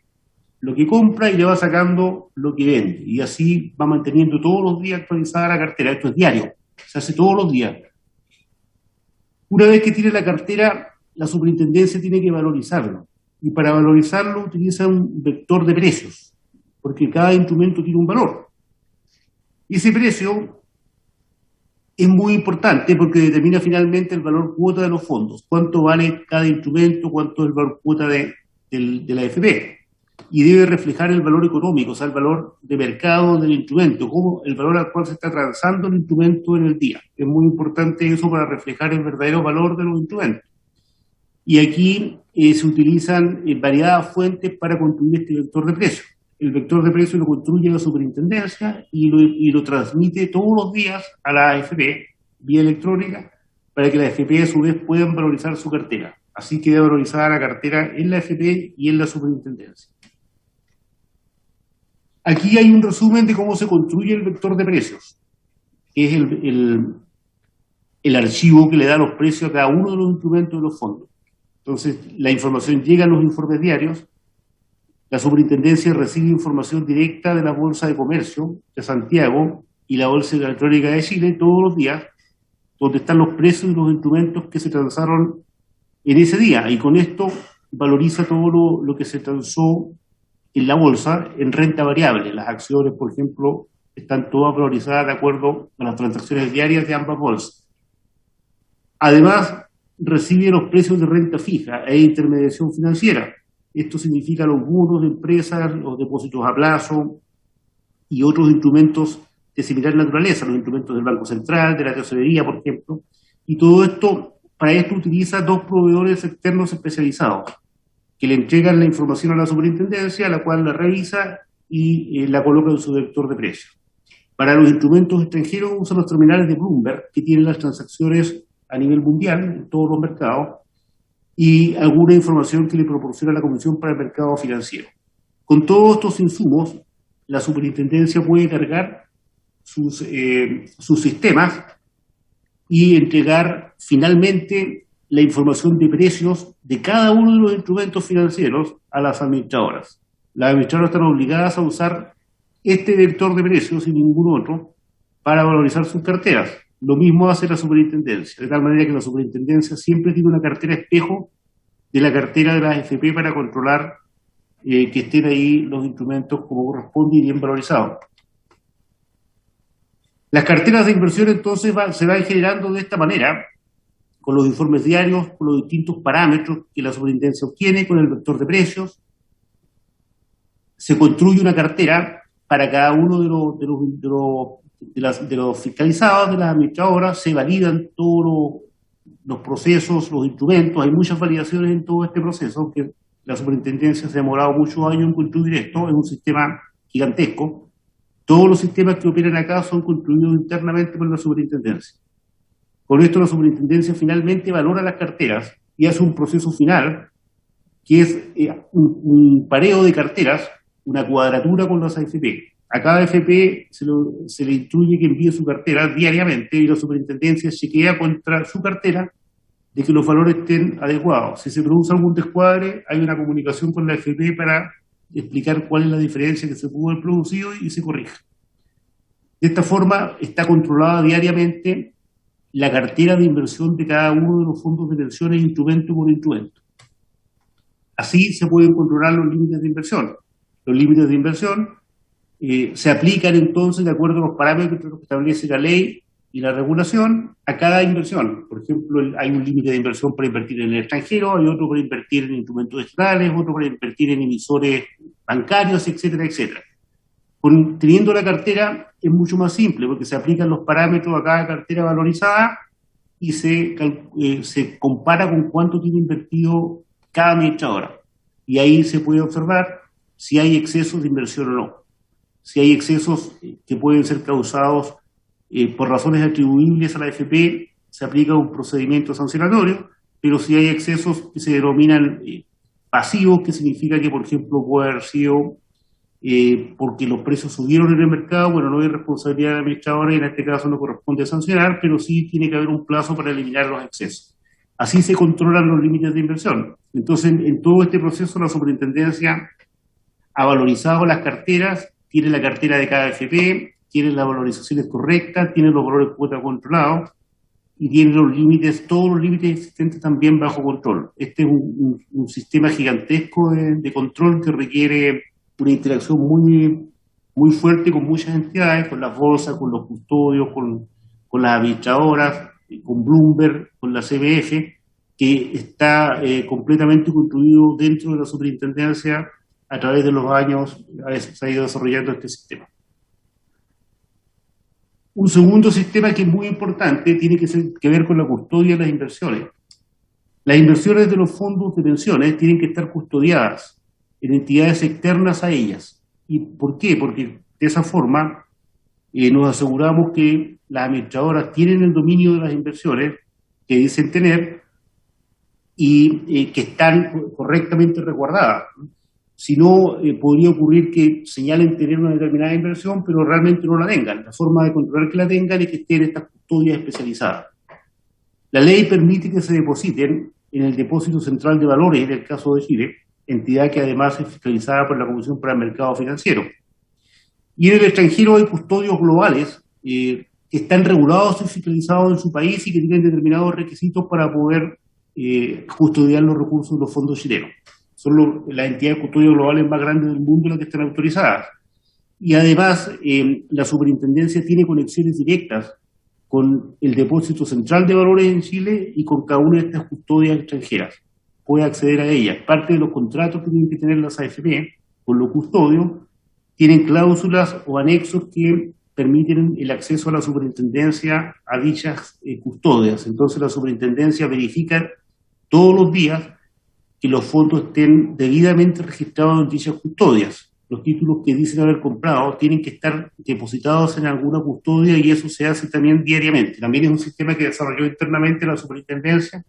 lo que compra y le va sacando lo que vende. Y así va manteniendo todos los días actualizada la cartera. Esto es diario, se hace todos los días. Una vez que tiene la cartera, la superintendencia tiene que valorizarlo. Y para valorizarlo utiliza un vector de precios, porque cada instrumento tiene un valor. Y ese precio es muy importante porque determina finalmente el valor cuota de los fondos, cuánto vale cada instrumento, cuánto es el valor cuota de la AFP. Y debe reflejar el valor económico, o sea, el valor de mercado del instrumento, como el valor al cual se está transando el instrumento en el día. Es muy importante eso para reflejar el verdadero valor de los instrumentos. Y aquí se utilizan variadas fuentes para construir este vector de precios. El vector de precios lo construye la superintendencia y lo transmite todos los días a la AFP vía electrónica para que la AFP a su vez puedan valorizar su cartera. Así queda valorizada la cartera en la AFP y en la superintendencia. Aquí hay un resumen de cómo se construye el vector de precios, que es el archivo que le da los precios a cada uno de los instrumentos de los fondos. Entonces, la información llega a los informes diarios, la superintendencia recibe información directa de la Bolsa de Comercio de Santiago y la Bolsa Electrónica de Chile todos los días, donde están los precios de los instrumentos que se transaron en ese día, y con esto valoriza todo lo que se transó en la bolsa en renta variable. Las acciones, por ejemplo, están todas valorizadas de acuerdo a las transacciones diarias de ambas bolsas. Además, recibe los precios de renta fija e intermediación financiera. Esto significa los bonos de empresas, los depósitos a plazo y otros instrumentos de similar naturaleza, los instrumentos del Banco Central, de la Tesorería, por ejemplo. Y todo esto, para esto utiliza dos proveedores externos especializados que le entregan la información a la superintendencia, la cual la revisa y la coloca en su vector de precios. Para los instrumentos extranjeros usan los terminales de Bloomberg, que tienen las transacciones a nivel mundial, en todos los mercados, y alguna información que le proporciona la Comisión para el Mercado Financiero. Con todos estos insumos, la superintendencia puede cargar sus sistemas y entregar finalmente la información de precios de cada uno de los instrumentos financieros a las administradoras. Las administradoras están obligadas a usar este vector de precios y ningún otro para valorizar sus carteras. Lo mismo hace la superintendencia, de tal manera que la superintendencia siempre tiene una cartera espejo de la cartera de la AFP para controlar que estén ahí los instrumentos como corresponde y bien valorizados. Las carteras de inversión entonces se van generando de esta manera, con los informes diarios, con los distintos parámetros que la superintendencia obtiene, con el vector de precios. Se construye una cartera para cada uno de los fiscalizados, de las administradoras, se validan todos los procesos, los instrumentos, hay muchas validaciones en todo este proceso, aunque la superintendencia se ha demorado muchos años en construir esto, es un sistema gigantesco. Todos los sistemas que operan acá son construidos internamente por la superintendencia. Con esto la superintendencia finalmente valora las carteras y hace un proceso final, que es un pareo de carteras, una cuadratura con las AFP. A cada AFP se le instruye que envíe su cartera diariamente y la superintendencia chequea contra su cartera de que los valores estén adecuados. Si se produce algún descuadre, hay una comunicación con la AFP para explicar cuál es la diferencia que se pudo haber producido y se corrige. De esta forma está controlada diariamente la cartera de inversión de cada uno de los fondos de pensiones instrumento por instrumento. Así se pueden controlar los límites de inversión. Los límites de inversión se aplican entonces de acuerdo a los parámetros que establece la ley y la regulación a cada inversión. Por ejemplo, hay un límite de inversión para invertir en el extranjero, hay otro para invertir en instrumentos estatales, otro para invertir en emisores bancarios, etcétera, etcétera. Teniendo la cartera es mucho más simple porque se aplican los parámetros a cada cartera valorizada y se compara con cuánto tiene invertido cada administradora. Y ahí se puede observar si hay excesos de inversión o no. Si hay excesos que pueden ser causados por razones atribuibles a la AFP, se aplica un procedimiento sancionatorio, pero si hay excesos que se denominan pasivos, que significa que, por ejemplo, puede haber sido porque los precios subieron en el mercado, bueno, no hay responsabilidad del administrador y en este caso no corresponde sancionar, pero sí tiene que haber un plazo para eliminar los excesos. Así se controlan los límites de inversión. Entonces, en todo este proceso, la superintendencia ha valorizado las carteras, tiene la cartera de cada AFP, tiene las valorizaciones correctas, tiene los valores de cuota controlados y tiene los límites, todos los límites existentes también bajo control. Este es un sistema gigantesco de control que requiere una interacción muy fuerte con muchas entidades, con las bolsas, con los custodios, con las administradoras, con Bloomberg, con la CBF, que está completamente construido dentro de la superintendencia. A través de los años se ha ido desarrollando este sistema. Un segundo sistema que es muy importante tiene que ver con la custodia de las inversiones. Las inversiones de los fondos de pensiones tienen que estar custodiadas en entidades externas a ellas. ¿Y por qué? Porque de esa forma nos aseguramos que las administradoras tienen el dominio de las inversiones que dicen tener y que están correctamente resguardadas. Si no, podría ocurrir que señalen tener una determinada inversión, pero realmente no la tengan. La forma de controlar que la tengan es que estén en estas custodias especializadas. La ley permite que se depositen en el Depósito Central de Valores, en el caso de Chile, entidad que además es fiscalizada por la Comisión para el Mercado Financiero. Y en el extranjero hay custodios globales que están regulados y fiscalizados en su país y que tienen determinados requisitos para poder custodiar los recursos de los fondos chilenos. Son las entidades de custodio globales más grandes del mundo las que están autorizadas. Y además, la superintendencia tiene conexiones directas con el Depósito Central de Valores en Chile y con cada una de estas custodias extranjeras. Puede acceder a ellas. Parte de los contratos que tienen que tener las AFP con los custodios tienen cláusulas o anexos que permiten el acceso a la superintendencia a dichas custodias. Entonces la superintendencia verifica todos los días que los fondos estén debidamente registrados en dichas custodias. Los títulos que dicen haber comprado tienen que estar depositados en alguna custodia y eso se hace también diariamente. También es un sistema que desarrolló internamente la superintendencia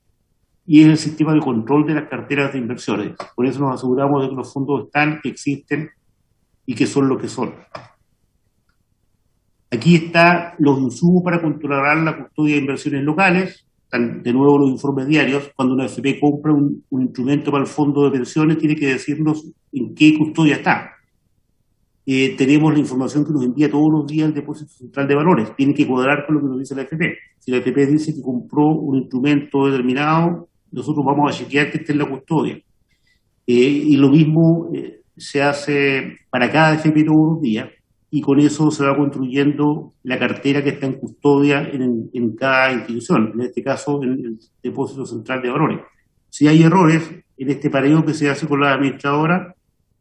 y es el sistema de control de las carteras de inversiones. Por eso nos aseguramos de que los fondos están, que existen y que son lo que son. Aquí están los insumos para controlar la custodia de inversiones locales. Están de nuevo los informes diarios. Cuando una AFP compra un instrumento para el fondo de pensiones, tiene que decirnos en qué custodia está. Tenemos la información que nos envía todos los días el Depósito Central de Valores. Tiene que cuadrar con lo que nos dice la AFP. Si la AFP dice que compró un instrumento determinado, nosotros vamos a chequear que esté en la custodia. Y lo mismo se hace para cada AFP todos los días. Y con eso se va construyendo la cartera que está en custodia en cada institución, en este caso en el Depósito Central de Valores. Si hay errores en este pareo que se hace con la administradora,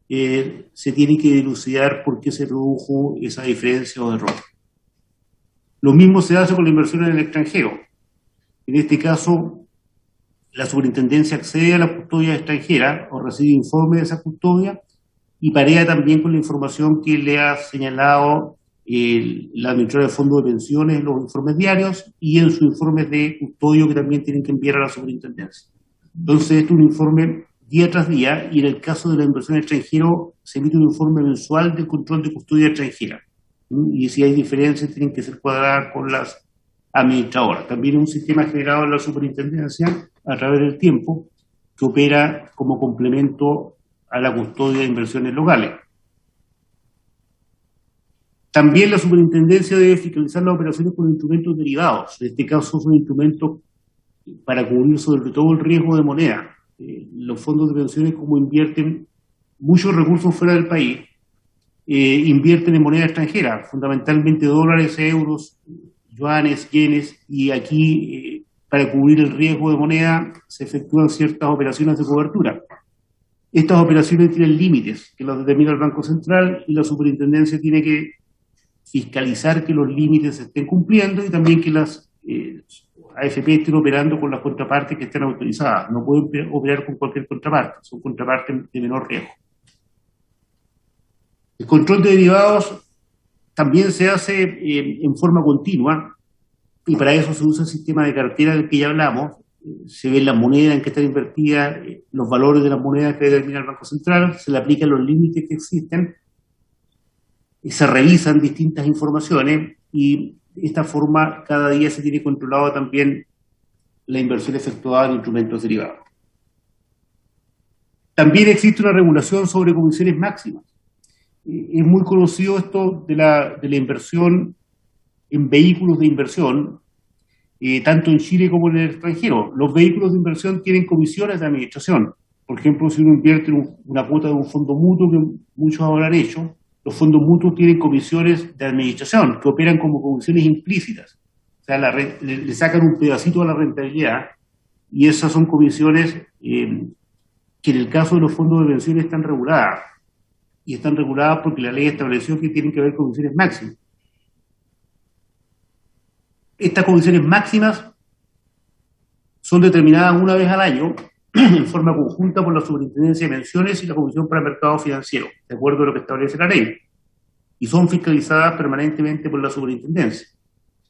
se tiene que dilucidar por qué se produjo esa diferencia o error. Lo mismo se hace con la inversión en el extranjero. En este caso, la superintendencia accede a la custodia extranjera o recibe informe de esa custodia y parea también con la información que le ha señalado la administradora de fondos de pensiones en los informes diarios y en sus informes de custodio que también tienen que enviar a la superintendencia. Entonces, esto es un informe día tras día, y en el caso de la inversión extranjera se emite un informe mensual del control de custodia extranjera. Y si hay diferencias, tienen que ser cuadradas con las administradoras. También es un sistema generado en la superintendencia a través del tiempo que opera como complemento a la custodia de inversiones locales. También la superintendencia debe fiscalizar las operaciones con instrumentos derivados. En este caso son instrumentos para cubrir sobre todo el riesgo de moneda. Los fondos de pensiones, como invierten muchos recursos fuera del país, invierten en moneda extranjera, fundamentalmente dólares, euros, yuanes, yenes, y aquí para cubrir el riesgo de moneda se efectúan ciertas operaciones de cobertura. Estas operaciones tienen límites que los determina el Banco Central, y la superintendencia tiene que fiscalizar que los límites se estén cumpliendo y también que las AFP estén operando con las contrapartes que estén autorizadas. No pueden operar con cualquier contraparte, son contrapartes de menor riesgo. El control de derivados también se hace en forma continua, y para eso se usa el sistema de cartera del que ya hablamos. Se ven las monedas en que están invertidas, los valores de las monedas que determina el Banco Central, se le aplican los límites que existen, y se revisan distintas informaciones, y de esta forma cada día se tiene controlado también la inversión efectuada en instrumentos derivados. También existe una regulación sobre comisiones máximas. Es muy conocido esto de la inversión en vehículos de inversión, tanto en Chile como en el extranjero. Los vehículos de inversión tienen comisiones de administración. Por ejemplo, si uno invierte en una cuota de un fondo mutuo, que muchos habrán hecho, los fondos mutuos tienen comisiones de administración que operan como comisiones implícitas. O sea, le sacan un pedacito a la rentabilidad, y esas son comisiones que en el caso de los fondos de pensiones están reguladas. Y están reguladas porque la ley estableció que tienen que haber comisiones máximas. Estas comisiones máximas son determinadas una vez al año en forma conjunta por la Superintendencia de Pensiones y la Comisión para el Mercado Financiero, de acuerdo a lo que establece la ley, y son fiscalizadas permanentemente por la Superintendencia.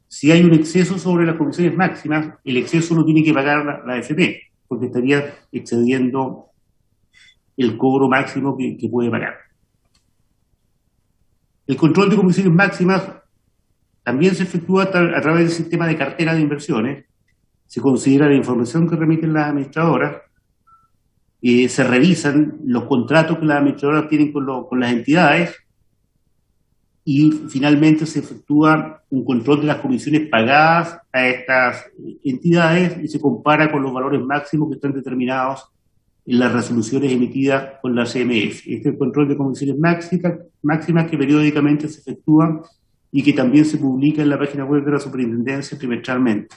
Si hay un exceso sobre las comisiones máximas, el exceso lo tiene que pagar la AFP, porque estaría excediendo el cobro máximo que puede pagar. El control de comisiones máximas también se efectúa a través del sistema de cartera de inversiones. Se considera la información que remiten las administradoras, se revisan los contratos que las administradoras tienen con las entidades, y finalmente se efectúa un control de las comisiones pagadas a estas entidades y se compara con los valores máximos que están determinados en las resoluciones emitidas por la CMF. Este es el control de comisiones máximas que periódicamente se efectúa y que también se publica en la página web de la Superintendencia trimestralmente.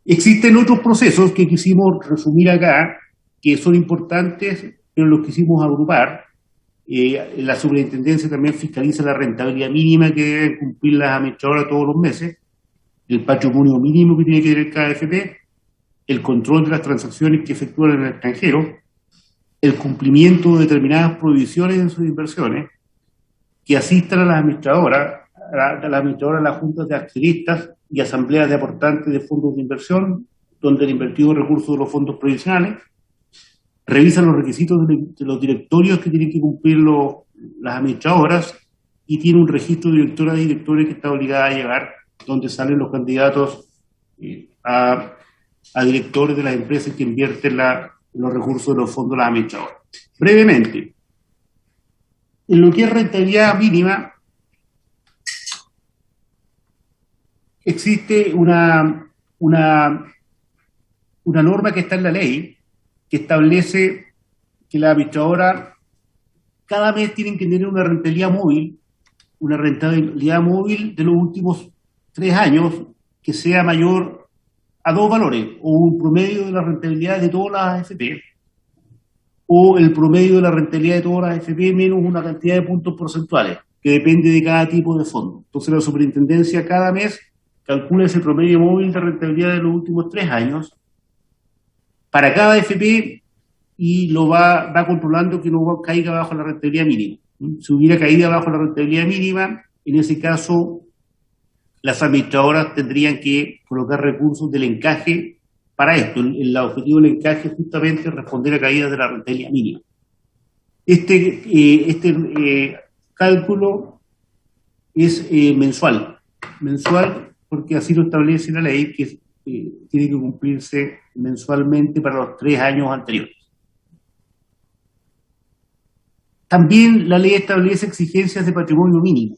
Existen otros procesos que quisimos resumir acá, que son importantes, pero los quisimos agrupar. La Superintendencia también fiscaliza la rentabilidad mínima que deben cumplir las administradoras todos los meses, el patrimonio mínimo que tiene que tener cada AFP, el control de las transacciones que efectúan en el extranjero, el cumplimiento de determinadas prohibiciones en sus inversiones, que asistan a las administradoras, a las juntas de accionistas y asambleas de aportantes de fondos de inversión, donde el invertido recursos de los fondos provisionales, revisan los requisitos de los directorios que tienen que cumplir las administradoras, y tiene un registro de directoras y directores que está obligada a llevar, donde salen los candidatos a directores de las empresas que invierten los recursos de los fondos de las administradoras. Brevemente, en lo que es rentabilidad mínima, existe una norma que está en la ley que establece que la administradora cada mes tienen que tener una rentabilidad móvil de los últimos 3 años que sea mayor a 2 valores, o un promedio de la rentabilidad de todas las AFP, o el promedio de la rentabilidad de todas las AFP menos una cantidad de puntos porcentuales, que depende de cada tipo de fondo. Entonces la superintendencia cada mes calcula ese promedio móvil de rentabilidad de los últimos 3 años para cada AFP, y lo va controlando que no caiga bajo la rentabilidad mínima. Si hubiera caído abajo la rentabilidad mínima, en ese caso las administradoras tendrían que colocar recursos del encaje para esto. El objetivo del encaje es justamente responder a caídas de la rentabilidad mínima. Este cálculo es mensual porque así lo establece la ley, que tiene que cumplirse mensualmente para los 3 años anteriores. También la ley establece exigencias de patrimonio mínimo.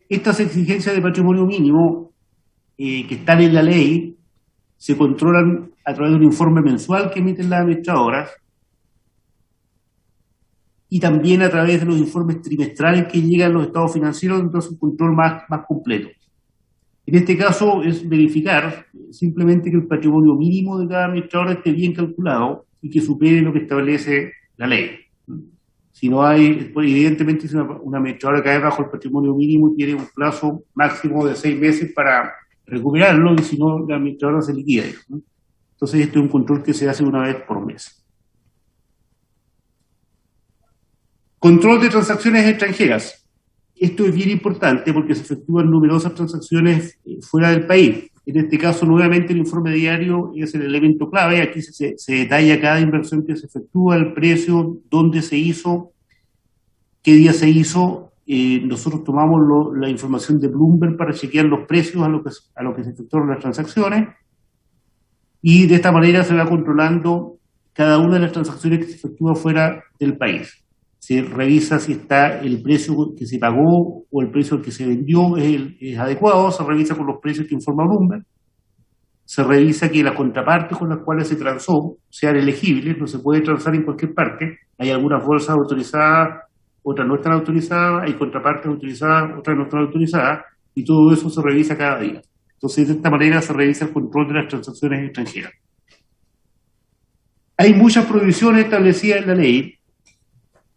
Estas exigencias de patrimonio mínimo que están en la ley se controlan a través de un informe mensual que emiten las administradoras y también a través de los informes trimestrales que llegan a los estados financieros, entonces un control más completo. En este caso es verificar simplemente que el patrimonio mínimo de cada administrador esté bien calculado y que supere lo que establece la ley. Si no hay, pues evidentemente si una administradora cae bajo el patrimonio mínimo, tiene un plazo máximo de 6 meses para recuperarlo, y si no, la administradora se liquida, ¿no? Entonces esto es un control que se hace una vez por mes. Control de transacciones extranjeras. Esto es bien importante porque se efectúan numerosas transacciones fuera del país. En este caso, nuevamente, el informe diario es el elemento clave. Aquí se detalla cada inversión que se efectúa, el precio, dónde se hizo, qué día se hizo. Nosotros tomamos la información de Bloomberg para chequear los precios a lo que se efectuaron las transacciones, y de esta manera se va controlando cada una de las transacciones que se efectúa fuera del país. Se revisa si está el precio que se pagó o el precio al que se vendió es adecuado, se revisa con los precios que informa Bloomberg, se revisa que las contrapartes con las cuales se transó sean elegibles, no se puede transar en cualquier parte, hay algunas bolsas autorizadas, otras no están autorizadas, hay contrapartes autorizadas, otras no están autorizadas, y todo eso se revisa cada día. Entonces, de esta manera se revisa el control de las transacciones extranjeras. Hay muchas prohibiciones establecidas en la ley,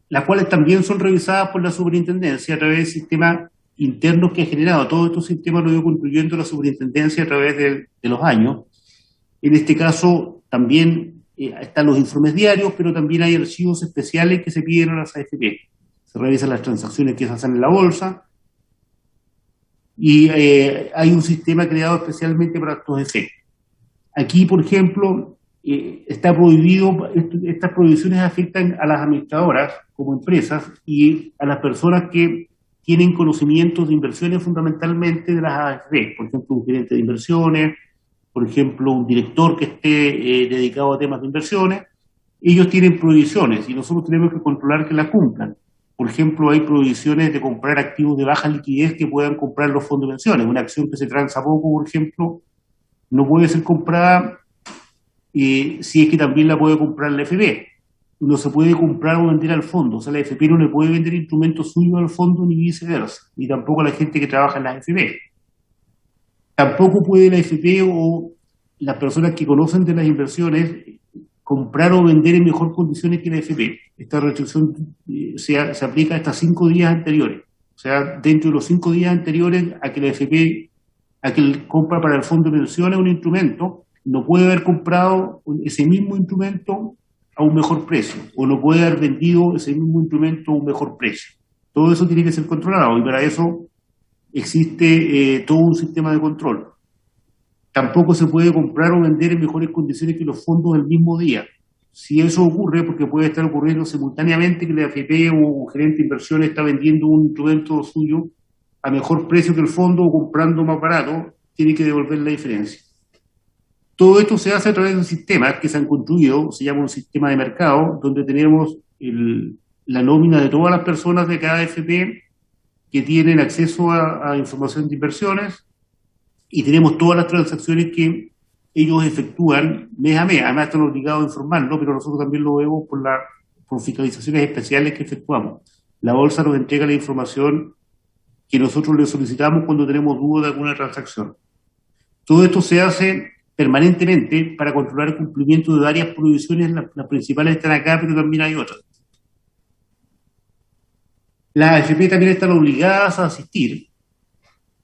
las cuales también son revisadas por la superintendencia a través de sistemas internos que ha generado. Todos estos sistemas los ha ido construyendo la superintendencia a través de los años. En este caso también están los informes diarios, pero también hay archivos especiales que se piden a las AFP. Se revisan las transacciones que se hacen en la bolsa, y hay un sistema creado especialmente para estos efectos. Aquí, por ejemplo, está prohibido, estas prohibiciones afectan a las administradoras como empresas y a las personas que tienen conocimientos de inversiones fundamentalmente de las AFP, por ejemplo, un gerente de inversiones, por ejemplo, un director que esté dedicado a temas de inversiones. Ellos tienen prohibiciones y nosotros tenemos que controlar que las cumplan. Por ejemplo, hay prohibiciones de comprar activos de baja liquidez que puedan comprar los fondos de pensiones. Una acción que se transa poco, por ejemplo, no puede ser comprada si es que también la puede comprar la FP. No se puede comprar o vender al fondo. O sea, la FP no le puede vender instrumentos suyos al fondo ni viceversa, ni tampoco a la gente que trabaja en la FP. Tampoco puede la FP o las personas que conocen de las inversiones comprar o vender en mejor condiciones que la FP. Esta restricción se aplica hasta 5 días anteriores. O sea, dentro de los 5 días anteriores a que la FP, a que el compra para el fondo de pensiones un instrumento, no puede haber comprado ese mismo instrumento a un mejor precio, o no puede haber vendido ese mismo instrumento a un mejor precio. Todo eso tiene que ser controlado, y para eso existe todo un sistema de control. Tampoco se puede comprar o vender en mejores condiciones que los fondos el mismo día. Si eso ocurre, porque puede estar ocurriendo simultáneamente que la AFP o un gerente de inversiones está vendiendo un instrumento suyo a mejor precio que el fondo o comprando más barato, tiene que devolver la diferencia. Todo esto se hace a través de un sistema que se han construido, se llama un sistema de mercado, donde tenemos la nómina de todas las personas de cada AFP que tienen acceso a información de inversiones, y tenemos todas las transacciones que ellos efectúan mes a mes. Además están obligados a informarlo, pero nosotros también lo vemos por fiscalizaciones especiales que efectuamos. La bolsa nos entrega la información que nosotros le solicitamos cuando tenemos duda de alguna transacción. Todo esto se hace permanentemente para controlar el cumplimiento de varias prohibiciones. Las principales están acá, pero también hay otras. Las AFP también están obligadas a asistir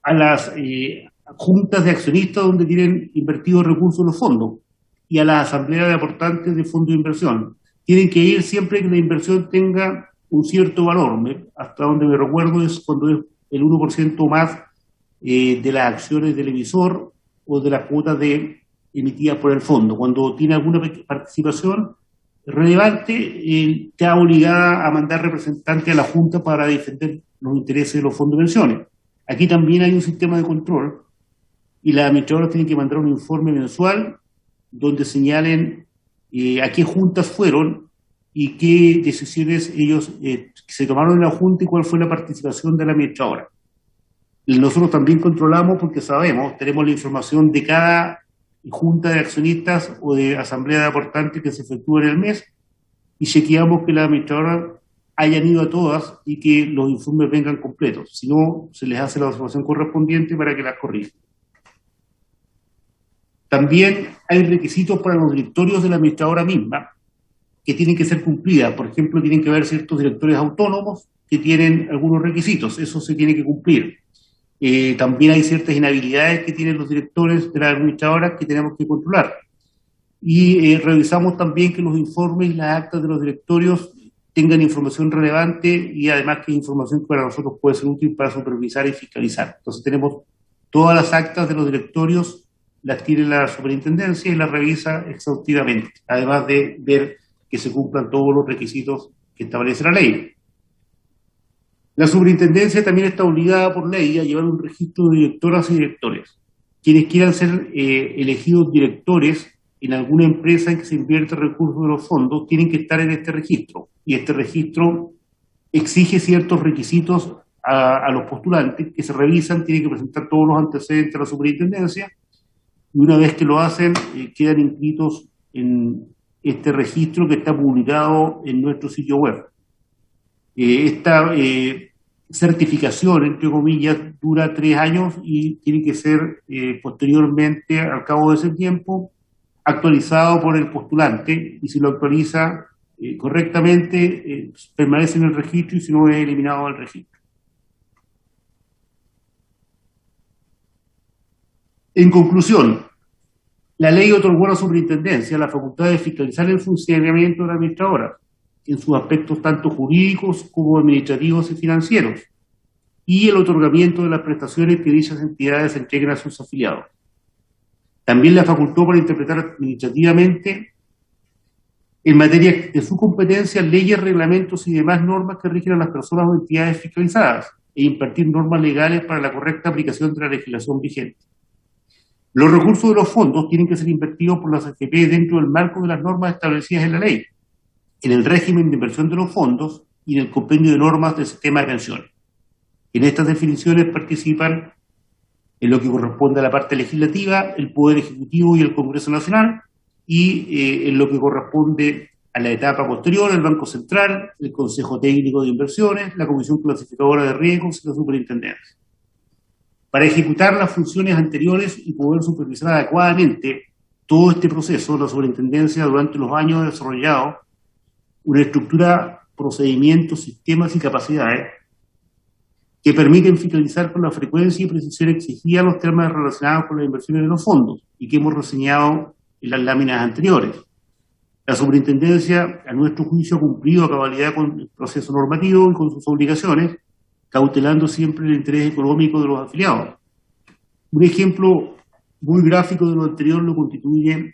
a las juntas de accionistas donde tienen invertidos recursos los fondos, y a las asambleas de aportantes de fondos de inversión. Tienen que ir siempre que la inversión tenga un cierto valor. Hasta donde me recuerdo es cuando es el 1% más de las acciones del emisor o de las cuotas emitidas por el fondo. Cuando tiene alguna participación relevante, está obligada a mandar representantes a la Junta para defender los intereses de los fondos de pensiones. Aquí también hay un sistema de control y las administradoras tienen que mandar un informe mensual donde señalen a qué juntas fueron y qué decisiones ellos se tomaron en la Junta y cuál fue la participación de la administradora. Y nosotros también controlamos porque sabemos, tenemos la información de cada junta de accionistas o de asamblea de aportantes que se efectúa en el mes y chequeamos que las administradoras hayan ido a todas y que los informes vengan completos. Si no, se les hace la observación correspondiente para que las corrijan. También hay requisitos para los directorios de la administradora misma que tienen que ser cumplidas. Por ejemplo, tienen que haber ciertos directores autónomos que tienen algunos requisitos. Eso se tiene que cumplir. También hay ciertas inhabilidades que tienen los directores de las administradoras que tenemos que controlar. Y revisamos también que los informes y las actas de los directorios tengan información relevante y además que es información que para nosotros puede ser útil para supervisar y fiscalizar. Entonces tenemos todas las actas de los directorios, las tiene la superintendencia y las revisa exhaustivamente, además de ver que se cumplan todos los requisitos que establece la ley. La superintendencia también está obligada por ley a llevar un registro de directoras y directores. Quienes quieran ser elegidos directores en alguna empresa en que se invierte recursos de los fondos tienen que estar en este registro. Y este registro exige ciertos requisitos a los postulantes que se revisan, tienen que presentar todos los antecedentes a la superintendencia y una vez que lo hacen quedan inscritos en este registro que está publicado en nuestro sitio web. Esta certificación, entre comillas, dura 3 años y tiene que ser posteriormente, al cabo de ese tiempo, actualizado por el postulante y si lo actualiza correctamente, permanece en el registro y si no es eliminado del registro. En conclusión, la ley otorgó a la superintendencia la facultad de fiscalizar el funcionamiento de la administradora en sus aspectos tanto jurídicos como administrativos y financieros, y el otorgamiento de las prestaciones que dichas entidades entreguen a sus afiliados. También la facultó para interpretar administrativamente, en materia de su competencia, leyes, reglamentos y demás normas que rigen a las personas o entidades fiscalizadas e impartir normas legales para la correcta aplicación de la legislación vigente. Los recursos de los fondos tienen que ser invertidos por las AFP dentro del marco de las normas establecidas en la ley, en el régimen de inversión de los fondos y en el compendio de normas del sistema de pensiones. En estas definiciones participan, en lo que corresponde a la parte legislativa, el Poder Ejecutivo y el Congreso Nacional, y en lo que corresponde a la etapa posterior, el Banco Central, el Consejo Técnico de Inversiones, la Comisión Clasificadora de Riesgos y la Superintendencia. Para ejecutar las funciones anteriores y poder supervisar adecuadamente todo este proceso, la Superintendencia durante los años ha desarrollado una estructura, procedimientos, sistemas y capacidades que permiten fiscalizar con la frecuencia y precisión exigida los temas relacionados con las inversiones de los fondos y que hemos reseñado en las láminas anteriores. La superintendencia, a nuestro juicio, ha cumplido a cabalidad con el proceso normativo y con sus obligaciones, cautelando siempre el interés económico de los afiliados. Un ejemplo muy gráfico de lo anterior lo constituyen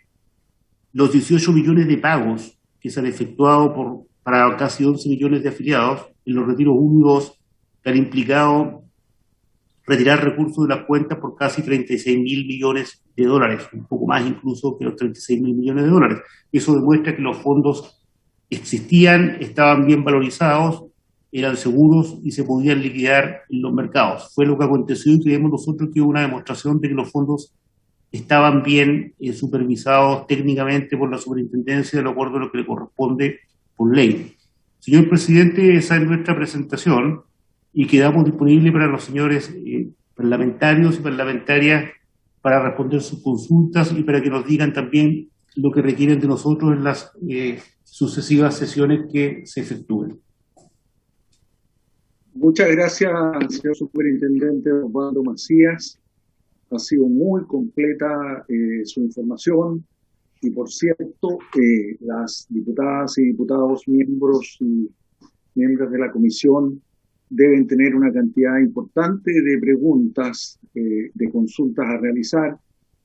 los 18 millones de pagos que se han efectuado para casi 11 millones de afiliados en los retiros 1 y 2, que han implicado retirar recursos de las cuentas por casi 36.000 millones de dólares, un poco más incluso que los 36.000 millones de dólares. Eso demuestra que los fondos existían, estaban bien valorizados, eran seguros y se podían liquidar en los mercados. Fue lo que aconteció y creemos nosotros que hubo una demostración de que los fondos estaban bien supervisados técnicamente por la superintendencia de acuerdo a lo que le corresponde por ley. Señor presidente, esa es nuestra presentación y quedamos disponibles para los señores parlamentarios y parlamentarias para responder sus consultas y para que nos digan también lo que requieren de nosotros en las sucesivas sesiones que se efectúen. Muchas gracias, señor superintendente Osvaldo Macías. Ha sido muy completa su información y, por cierto, las diputadas y diputados miembros y miembros de la comisión deben tener una cantidad importante de preguntas, de consultas a realizar,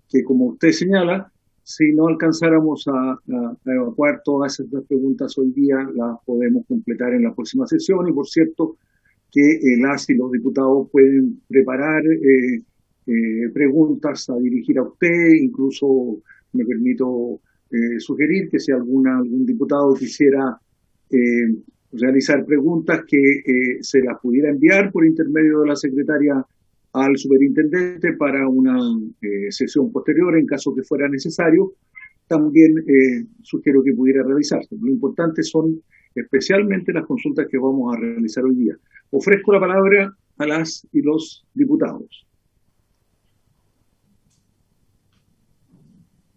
que como usted señala, si no alcanzáramos a evacuar todas esas preguntas hoy día, las podemos completar en la próxima sesión. Y por cierto, que las y los diputados pueden preparar preguntas a dirigir a usted. Incluso me permito sugerir que si algún diputado quisiera realizar preguntas, que se las pudiera enviar por intermedio de la secretaria al superintendente para una sesión posterior en caso que fuera necesario. También sugiero que pudiera realizarse. Lo importante son especialmente las consultas que vamos a realizar hoy día. Ofrezco la palabra a las y los diputados.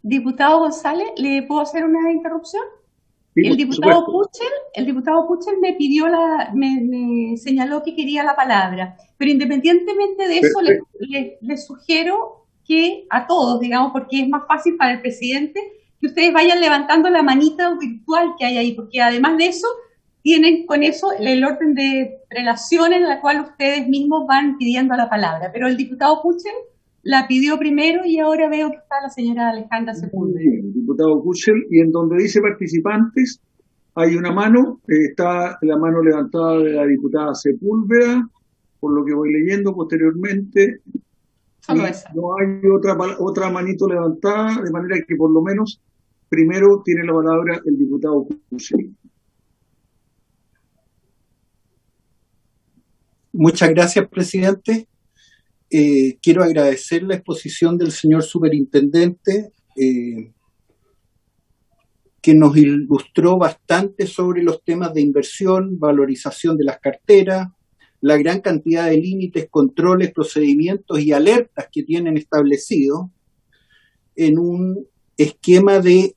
Diputado González, ¿le puedo hacer una interrupción? Sí, El diputado Puchel me pidió me señaló que quería la palabra, pero independientemente de eso, le sugiero que a todos, digamos, porque es más fácil para el presidente, que ustedes vayan levantando la manita virtual que hay ahí, porque además de eso, tienen con eso el orden de relación en la cual ustedes mismos van pidiendo la palabra. Pero el diputado Puchel la pidió primero y ahora veo que está la señora Alejandra Sepúlveda. Bien, diputado Puchel, y en donde dice participantes hay una mano, está la mano levantada de la diputada Sepúlveda, por lo que voy leyendo posteriormente. Solo esa. No hay otra manito levantada, de manera que por lo menos primero tiene la palabra el diputado Puchel. Muchas gracias, presidente. Quiero agradecer la exposición del señor superintendente, que nos ilustró bastante sobre los temas de inversión, valorización de las carteras, la gran cantidad de límites, controles, procedimientos y alertas que tienen establecidos en un esquema de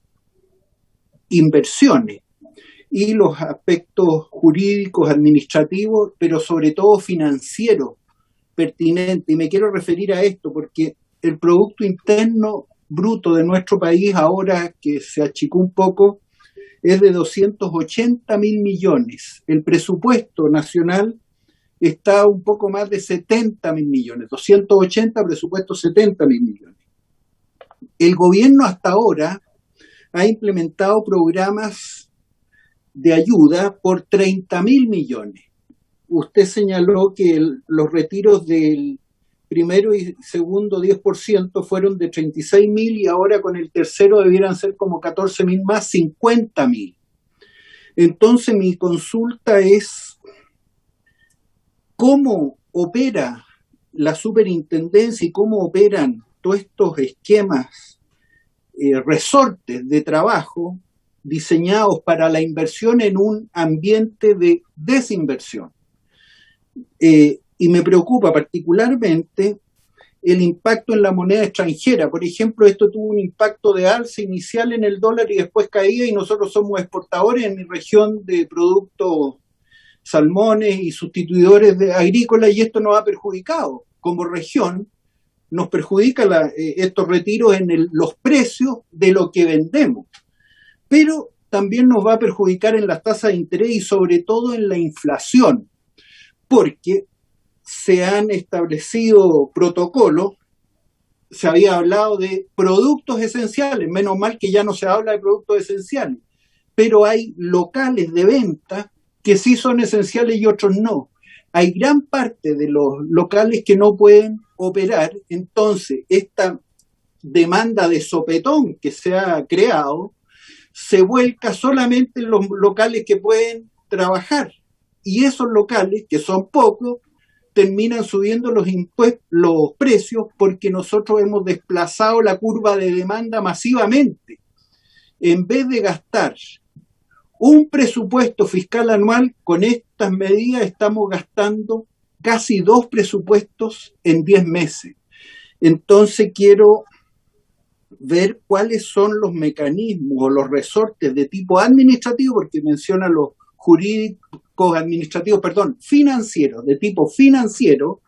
inversiones, y los aspectos jurídicos, administrativos, pero sobre todo financieros pertinentes. Y me quiero referir a esto porque el Producto Interno Bruto de nuestro país, ahora que se achicó un poco, es de 280.000 millones. El presupuesto nacional está un poco más de 70.000 millones. 280, presupuesto 70.000 millones. El gobierno hasta ahora ha implementado programas de ayuda por 30.000 millones. Usted señaló que los retiros del primero y segundo 10% fueron de 36.000 y ahora con el tercero debieran ser como 14.000 más, 50.000. Entonces mi consulta es ¿cómo opera la superintendencia y cómo operan todos estos esquemas, resortes de trabajo diseñados para la inversión en un ambiente de desinversión? Y me preocupa particularmente el impacto en la moneda extranjera. Por ejemplo, esto tuvo un impacto de alza inicial en el dólar y después caía, y nosotros somos exportadores en mi región de productos salmones y sustituidores agrícolas, y esto nos ha perjudicado. Como región, nos perjudica estos retiros en los precios de lo que vendemos. Pero también nos va a perjudicar en las tasas de interés y sobre todo en la inflación, porque se han establecido protocolos. Se había hablado de productos esenciales, menos mal que ya no se habla de productos esenciales, pero hay locales de venta que sí son esenciales y otros no. Hay gran parte de los locales que no pueden operar. Entonces esta demanda de sopetón que se ha creado se vuelca solamente en los locales que pueden trabajar, y esos locales, que son pocos, terminan subiendo los precios porque nosotros hemos desplazado la curva de demanda masivamente. En vez de gastar un presupuesto fiscal anual, con estas medidas estamos gastando casi 2 presupuestos en 10 meses. Entonces quiero ver cuáles son los mecanismos o los resortes de tipo administrativo, porque menciona los financieros, de tipo financiero,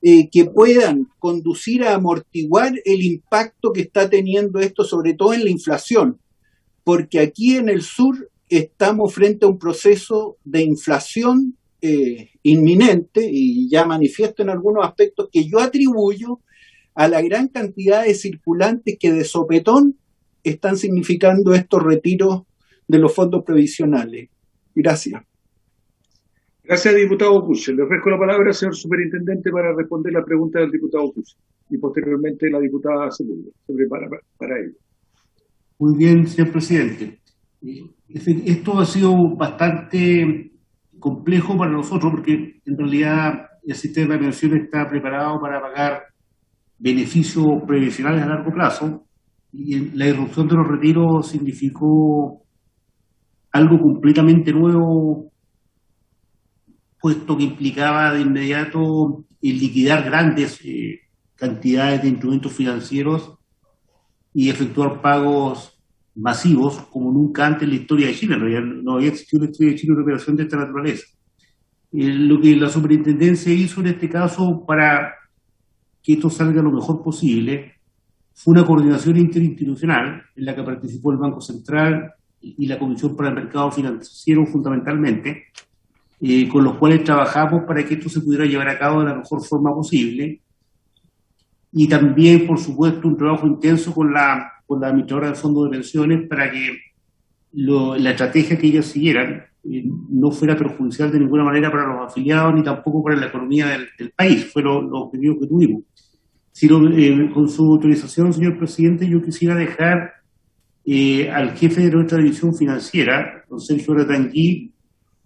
que puedan conducir a amortiguar el impacto que está teniendo esto, sobre todo en la inflación, porque aquí en el sur estamos frente a un proceso de inflación inminente y ya manifiesto en algunos aspectos que yo atribuyo a la gran cantidad de circulantes que de sopetón están significando estos retiros de los fondos previsionales. Gracias. Gracias, diputado Cusse. Le ofrezco la palabra al señor superintendente para responder la pregunta del diputado Cusse y posteriormente la diputada Sepúlveda se prepara para ello. Muy bien, señor presidente. Esto ha sido bastante complejo para nosotros porque en realidad el sistema de pensiones está preparado para pagar beneficios previsionales a largo plazo y la irrupción de los retiros significó algo completamente nuevo, puesto que implicaba de inmediato el liquidar grandes cantidades de instrumentos financieros y efectuar pagos masivos como nunca antes en la historia de Chile. No había existido en la historia de Chile una operación de esta naturaleza. Lo que la superintendencia hizo en este caso para que esto salga lo mejor posible fue una coordinación interinstitucional en la que participó el Banco Central y la Comisión para el Mercado Financiero fundamentalmente, con los cuales trabajamos para que esto se pudiera llevar a cabo de la mejor forma posible. Y también, por supuesto, un trabajo intenso con la administradora del fondo de pensiones para que la estrategia que ellas siguieran no fuera perjudicial de ninguna manera para los afiliados ni tampoco para la economía del país. Fueron los objetivos que tuvimos. Con su autorización, señor presidente, yo quisiera dejar al jefe de nuestra división financiera, don Sergio Aratangui,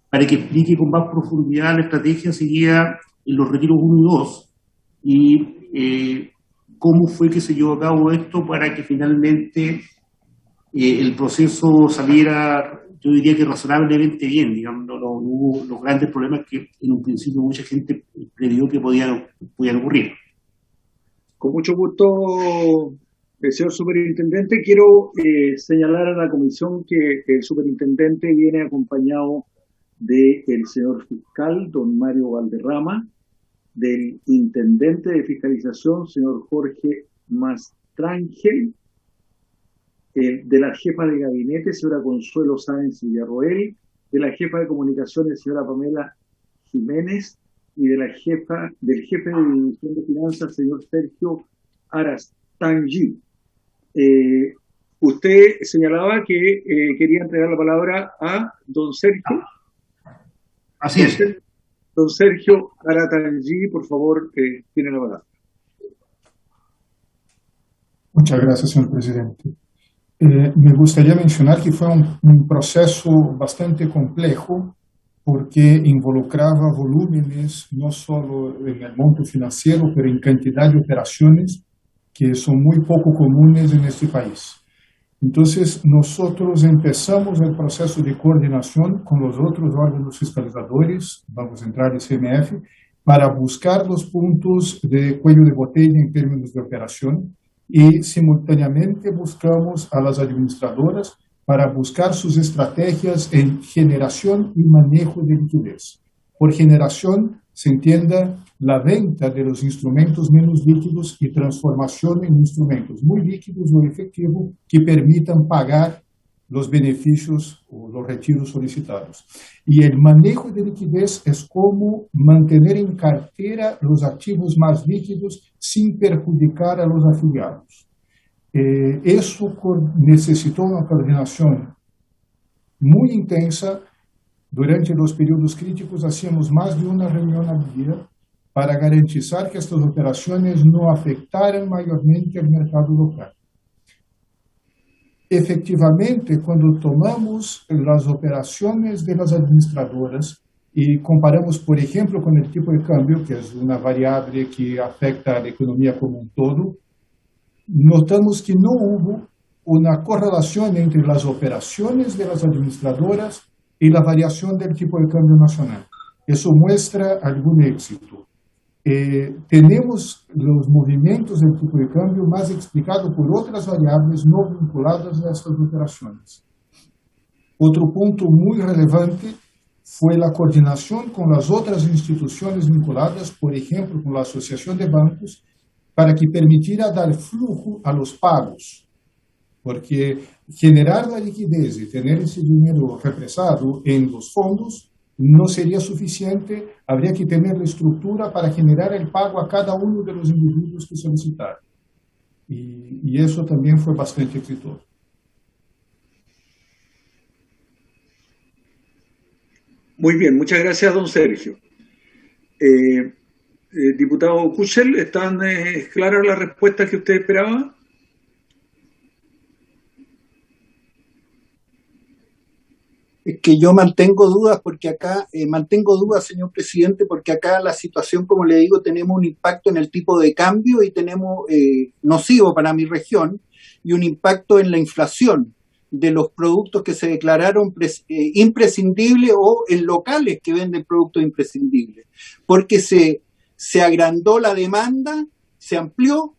para que explique con más profundidad la estrategia seguida en los retiros 1 y 2 y cómo fue que se llevó a cabo esto para que finalmente el proceso saliera, yo diría que razonablemente bien, digamos, no hubo los grandes problemas que en un principio mucha gente previó que podían ocurrir. Con mucho gusto, señor superintendente. Quiero señalar a la comisión que el superintendente viene acompañado del señor fiscal, don Mario Valderrama, del intendente de fiscalización, señor Jorge Mastrángel, de la jefa de gabinete, señora Consuelo Sáenz Villarroel, de la jefa de comunicaciones, señora Pamela Jiménez, y del jefe de división de finanzas, señor Sergio Aratangui. Usted señalaba que quería entregar la palabra a don Sergio. Así es. Don Sergio Aratangui, por favor, tiene la palabra. Muchas gracias, señor presidente. Me gustaría mencionar que fue un proceso bastante complejo porque involucraba volúmenes no solo en el monto financiero, pero en cantidad de operaciones que son muy poco comunes en este país. Entonces, nosotros empezamos el proceso de coordinación con los otros órganos fiscalizadores, Banco Central y CMF, para buscar los puntos de cuello de botella en términos de operación y simultáneamente buscamos a las administradoras para buscar sus estrategias en generación y manejo de liquidez. Por generación se entienda la venta de los instrumentos menos líquidos y transformación en instrumentos muy líquidos o efectivos que permitan pagar los beneficios o los retiros solicitados. Y el manejo de liquidez es como mantener en cartera los activos más líquidos sin perjudicar a los afiliados. Eso necesitó una coordinación muy intensa. Durante los periodos críticos hacíamos más de una reunión al día para garantizar que estas operaciones no afectaran mayormente al mercado local. Efectivamente, cuando tomamos las operaciones de las administradoras y comparamos, por ejemplo, con el tipo de cambio, que es una variable que afecta a la economía como un todo, notamos que no hubo una correlación entre las operaciones de las administradoras y la variación del tipo de cambio nacional. Eso muestra algún éxito. Tenemos los movimientos del tipo de cambio más explicados por otras variables no vinculadas a estas operaciones. Otro punto muy relevante fue la coordinación con las otras instituciones vinculadas, por ejemplo, con la Asociación de Bancos, para que permitiera dar flujo a los pagos. porque generar la liquidez y tener ese dinero represado en los fondos no sería suficiente, habría que tener la estructura para generar el pago a cada uno de los individuos que solicitaron. Y eso también fue bastante exitoso. Muy bien, muchas gracias, don Sergio. Diputado Kuchel, ¿están claras las respuestas que usted esperaba? Es que yo mantengo dudas porque acá, señor presidente, porque acá la situación, como le digo, tenemos un impacto en el tipo de cambio y tenemos nocivo para mi región y un impacto en la inflación de los productos que se declararon imprescindibles o en locales que venden productos imprescindibles, porque se agrandó la demanda, se amplió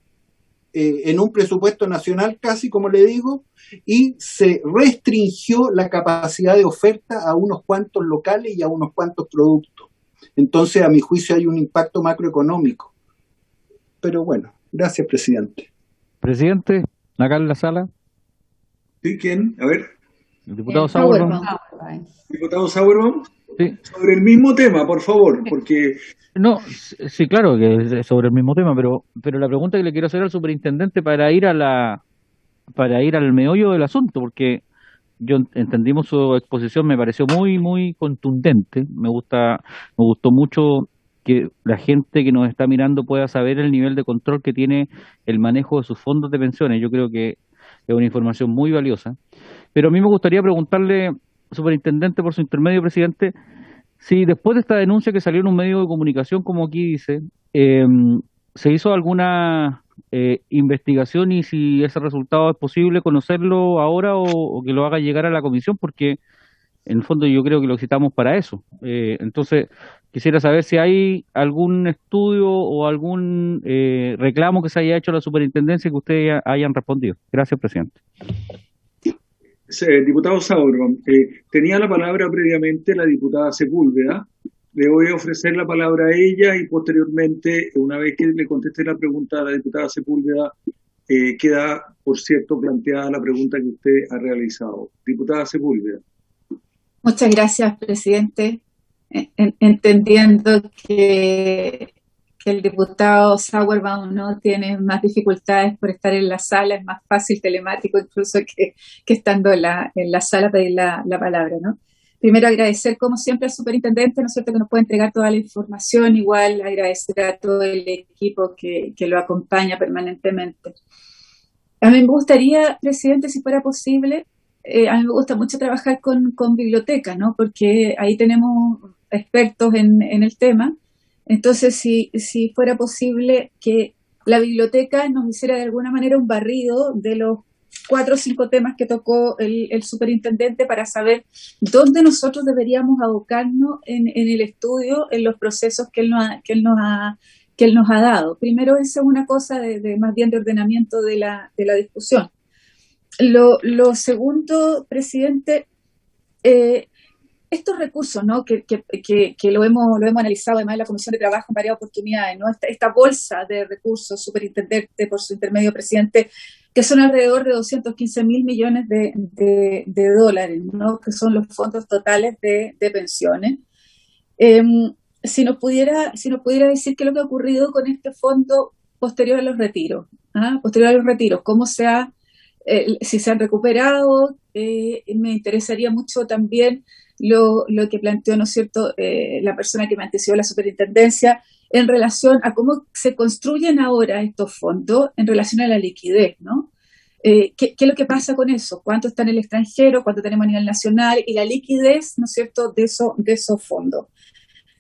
en un presupuesto nacional casi, como le digo, y se restringió la capacidad de oferta a unos cuantos locales y a unos cuantos productos. Entonces, a mi juicio, hay un impacto macroeconómico. Pero bueno, gracias, presidente. Presidente, acá en la sala. ¿Sí? ¿Quién? A ver. El diputado Sauerbaum. Diputado Sauerbaum. Sí. Sobre el mismo tema, por favor, porque... No, sí, claro que es sobre el mismo tema, pero la pregunta que le quiero hacer al superintendente para ir al meollo del asunto, porque yo entendimos su exposición, me pareció muy, muy contundente. Me gustó mucho que la gente que nos está mirando pueda saber el nivel de control que tiene el manejo de sus fondos de pensiones. Yo creo que es una información muy valiosa. Pero a mí me gustaría preguntarle, superintendente, por su intermedio, presidente, si después de esta denuncia que salió en un medio de comunicación, como aquí dice, se hizo alguna investigación y si ese resultado es posible conocerlo ahora o que lo haga llegar a la comisión, porque en el fondo yo creo que lo citamos para eso. Entonces, quisiera saber si hay algún estudio o algún reclamo que se haya hecho a la superintendencia que ustedes hayan respondido. Gracias, presidente. Diputado Sauerbaum, tenía la palabra previamente la diputada Sepúlveda. Le voy a ofrecer la palabra a ella y posteriormente, una vez que le conteste la pregunta a la diputada Sepúlveda, queda, por cierto, planteada la pregunta que usted ha realizado. Diputada Sepúlveda. Muchas gracias, presidente. Entendiendo que el diputado Sauerbaum no tiene más dificultades por estar en la sala, es más fácil telemático incluso que estando en la sala pedir la palabra, ¿no? Primero agradecer como siempre al superintendente, ¿no es cierto?, que nos puede entregar toda la información, igual agradecer a todo el equipo que lo acompaña permanentemente. A mí me gustaría, presidente, si fuera posible, a mí me gusta mucho trabajar con bibliotecas, ¿no?, porque ahí tenemos expertos en el tema. Entonces, si fuera posible que la biblioteca nos hiciera de alguna manera un barrido de los 4 o 5 temas que tocó el superintendente para saber dónde nosotros deberíamos abocarnos en el estudio, en los procesos que él nos ha dado. Primero, esa es una cosa de más bien de ordenamiento de la discusión. Lo segundo, presidente, estos recursos, ¿no?, que lo hemos analizado además en la Comisión de Trabajo en varias oportunidades, ¿no?, esta bolsa de recursos, superintendente, por su intermedio, presidente, que son alrededor de 215.000 millones de dólares, ¿no?, que son los fondos totales de pensiones. Si nos pudiera decir qué es lo que ha ocurrido con este fondo posterior a los retiros, cómo si se han recuperado. Me interesaría mucho también lo que planteó, ¿no es cierto?, la persona que me antecedió la superintendencia en relación a cómo se construyen ahora estos fondos en relación a la liquidez, ¿no? ¿Qué es lo que pasa con eso? ¿Cuánto está en el extranjero? ¿Cuánto tenemos a nivel nacional? Y la liquidez, ¿no es cierto?, de esos fondos.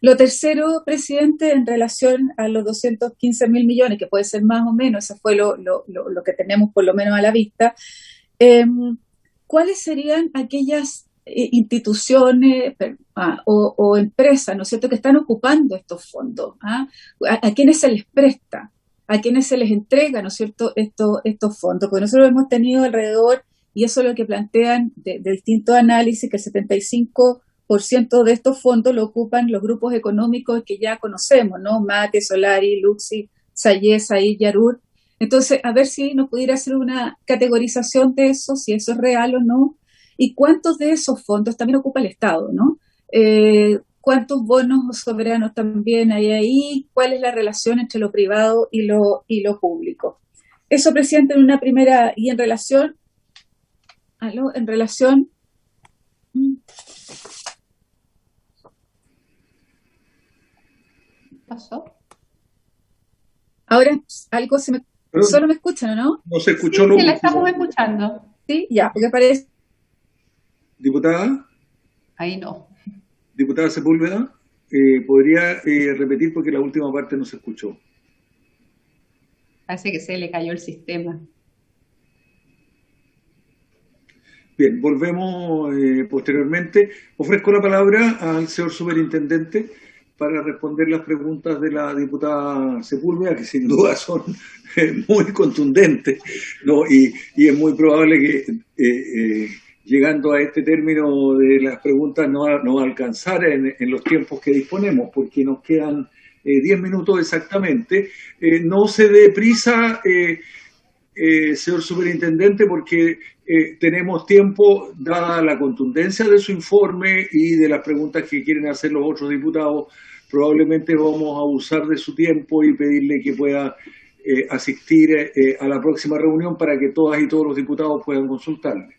Lo tercero, presidente, en relación a los 215.000 millones, que puede ser más o menos, eso fue lo que tenemos por lo menos a la vista, ¿cuáles serían aquellas instituciones o empresas, ¿no es cierto?, que están ocupando estos fondos? ¿A quiénes se les presta? ¿A quiénes se les entrega, ¿no es cierto?, estos fondos? Porque nosotros hemos tenido alrededor, y eso es lo que plantean de distintos análisis, que el 75% de estos fondos lo ocupan los grupos económicos que ya conocemos, ¿no?, Mate, Solari, Luxi, Sayesa y Yarur, Entonces, a ver si nos pudiera hacer una categorización de eso, si eso es real o no, y cuántos de esos fondos también ocupa el Estado, ¿no? ¿Cuántos bonos soberanos también hay ahí? ¿Cuál es la relación entre lo privado y lo público? Eso, presidente, en una primera, y en relación, en relación, ¿qué pasó? ahora algo se me, solo me escuchan, ¿no? No se escuchó Sí, lo sí, la último. estamos escuchando. Sí, ya, porque parece. Diputada Sepúlveda, ¿podría repetir porque la última parte no se escuchó? Parece que se le cayó el sistema. Bien, volvemos posteriormente. Ofrezco la palabra al señor superintendente para responder las preguntas de la diputada Sepúlveda, que sin duda son muy contundentes, ¿no? Y es muy probable que llegando a este término de las preguntas no va a alcanzar en los tiempos que disponemos, porque nos quedan 10 minutos exactamente. No se dé prisa, señor superintendente, porque tenemos tiempo, dada la contundencia de su informe y de las preguntas que quieren hacer los otros diputados. Probablemente vamos a abusar de su tiempo y pedirle que pueda asistir a la próxima reunión para que todas y todos los diputados puedan consultarle.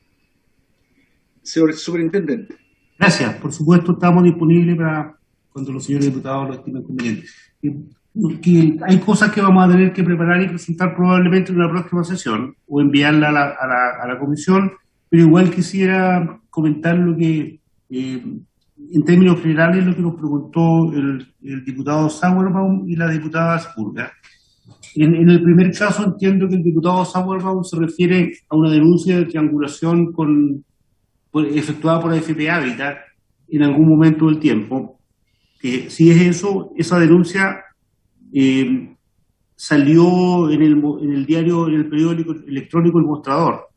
Señor superintendente. Gracias. Por supuesto, estamos disponibles para cuando los señores diputados lo estimen conveniente. Que hay cosas que vamos a tener que preparar y presentar probablemente en una próxima sesión o enviarla a la comisión, pero igual quisiera comentar lo que, en términos generales, lo que nos preguntó el diputado Sauerbaum y la diputada Sepúlveda. En el primer caso entiendo que el diputado Sauerbaum se refiere a una denuncia de triangulación efectuada por AFP Habitat en algún momento del tiempo. Si es eso, esa denuncia salió en el diario, en el periódico electrónico El Mostrador,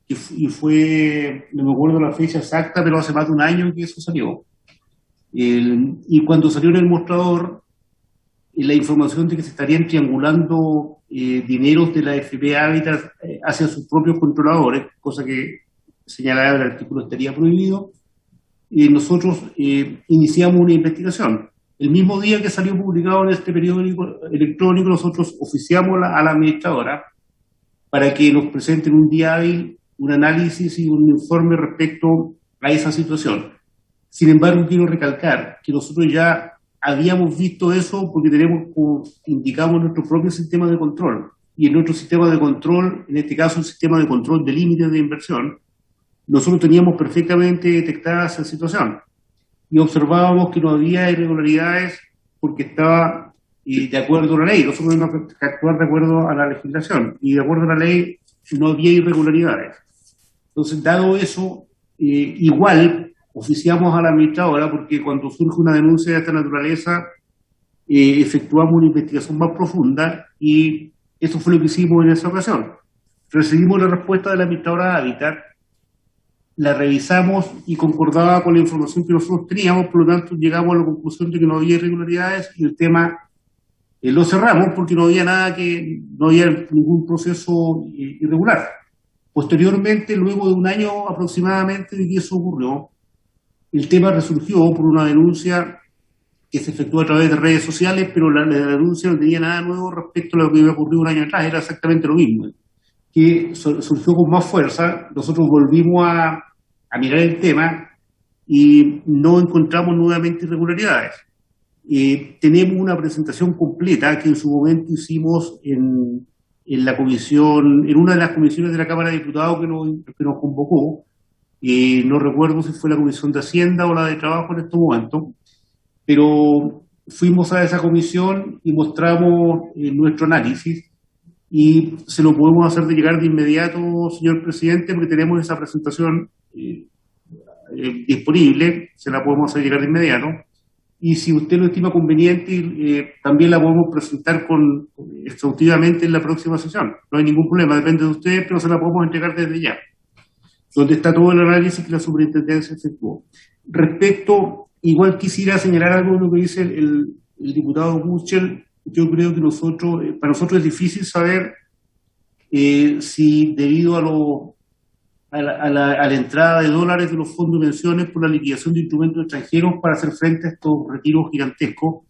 y fue, no me acuerdo la fecha exacta, pero hace más de un año que eso salió. Y cuando salió en El Mostrador, la información de que se estarían triangulando dineros de la FP Habitat hacia sus propios controladores, cosa que señalaba el artículo estaría prohibido, nosotros iniciamos una investigación. El mismo día que salió publicado en este periódico electrónico, nosotros oficiamos a la administradora para que nos presenten un día hábil, un análisis y un informe respecto a esa situación. Sin embargo, quiero recalcar que nosotros ya habíamos visto eso porque indicamos nuestro propio sistema de control. Y en nuestro sistema de control, en este caso el sistema de control de límites de inversión, nosotros teníamos perfectamente detectada esa situación y observábamos que no había irregularidades porque estaba de acuerdo a la ley. Nosotros tenemos que actuar de acuerdo a la legislación y de acuerdo a la ley no había irregularidades. Entonces, dado eso, igual oficiamos a la administradora porque cuando surge una denuncia de esta naturaleza efectuamos una investigación más profunda y eso fue lo que hicimos en esa ocasión. Recibimos la respuesta de la administradora de Habitat, la revisamos y concordaba con la información que nosotros teníamos, por lo tanto llegamos a la conclusión de que no había irregularidades y el tema lo cerramos porque no había no había ningún proceso irregular. Posteriormente, luego de un año aproximadamente de que eso ocurrió, el tema resurgió por una denuncia que se efectuó a través de redes sociales, pero la denuncia no tenía nada nuevo respecto a lo que había ocurrido un año atrás, era exactamente lo mismo, que surgió con más fuerza. Nosotros volvimos a mirar el tema y no encontramos nuevamente irregularidades. Tenemos una presentación completa que en su momento hicimos en la comisión, en una de las comisiones de la Cámara de Diputados que nos convocó. No recuerdo si fue la Comisión de Hacienda o la de Trabajo en estos momentos, pero fuimos a esa comisión y mostramos nuestro análisis y se lo podemos hacer de llegar de inmediato, señor presidente, porque tenemos esa presentación disponible, se la podemos hacer llegar de inmediato. Y si usted lo estima conveniente, también la podemos presentar exhaustivamente en la próxima sesión. No hay ningún problema, depende de ustedes, pero se la podemos entregar desde ya, donde está todo el análisis que la superintendencia efectuó. Respecto, igual quisiera señalar algo de lo que dice el diputado Buchel. Yo creo que para nosotros es difícil saber si debido a la entrada de dólares de los fondos de pensiones por la liquidación de instrumentos extranjeros para hacer frente a estos retiros gigantescos,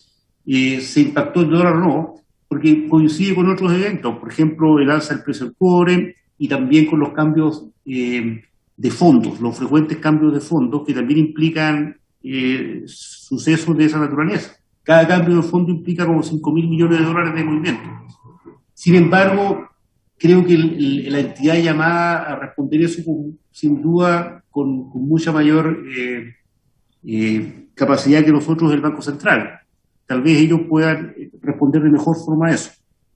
se impactó el dólar o no, porque coincide con otros eventos, por ejemplo, el alza del precio del cobre y también con los cambios de fondos, los frecuentes cambios de fondos que también implican sucesos de esa naturaleza. Cada cambio de fondo implica como 5.000 millones de dólares de movimiento. Sin embargo, creo que la entidad llamada a responder eso, sin duda, con mucha mayor capacidad que nosotros del Banco Central. Tal vez ellos puedan responder de mejor forma a eso.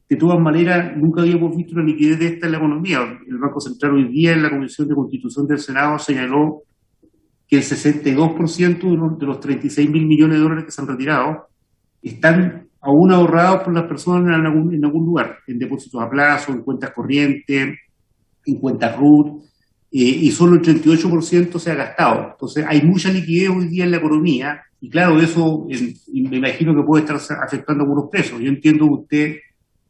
De todas maneras, nunca habíamos visto una liquidez de esta en la economía. El Banco Central hoy día en la Comisión de Constitución del Senado señaló que el 62% de los 36.000 millones de dólares que se han retirado están aún ahorrados por las personas en algún lugar, en depósitos a plazo, en cuentas corrientes, en cuentas RUT, y solo el 38% se ha gastado. Entonces hay mucha liquidez hoy día en la economía, y claro, eso me imagino que puede estar afectando a algunos precios. Yo entiendo que usted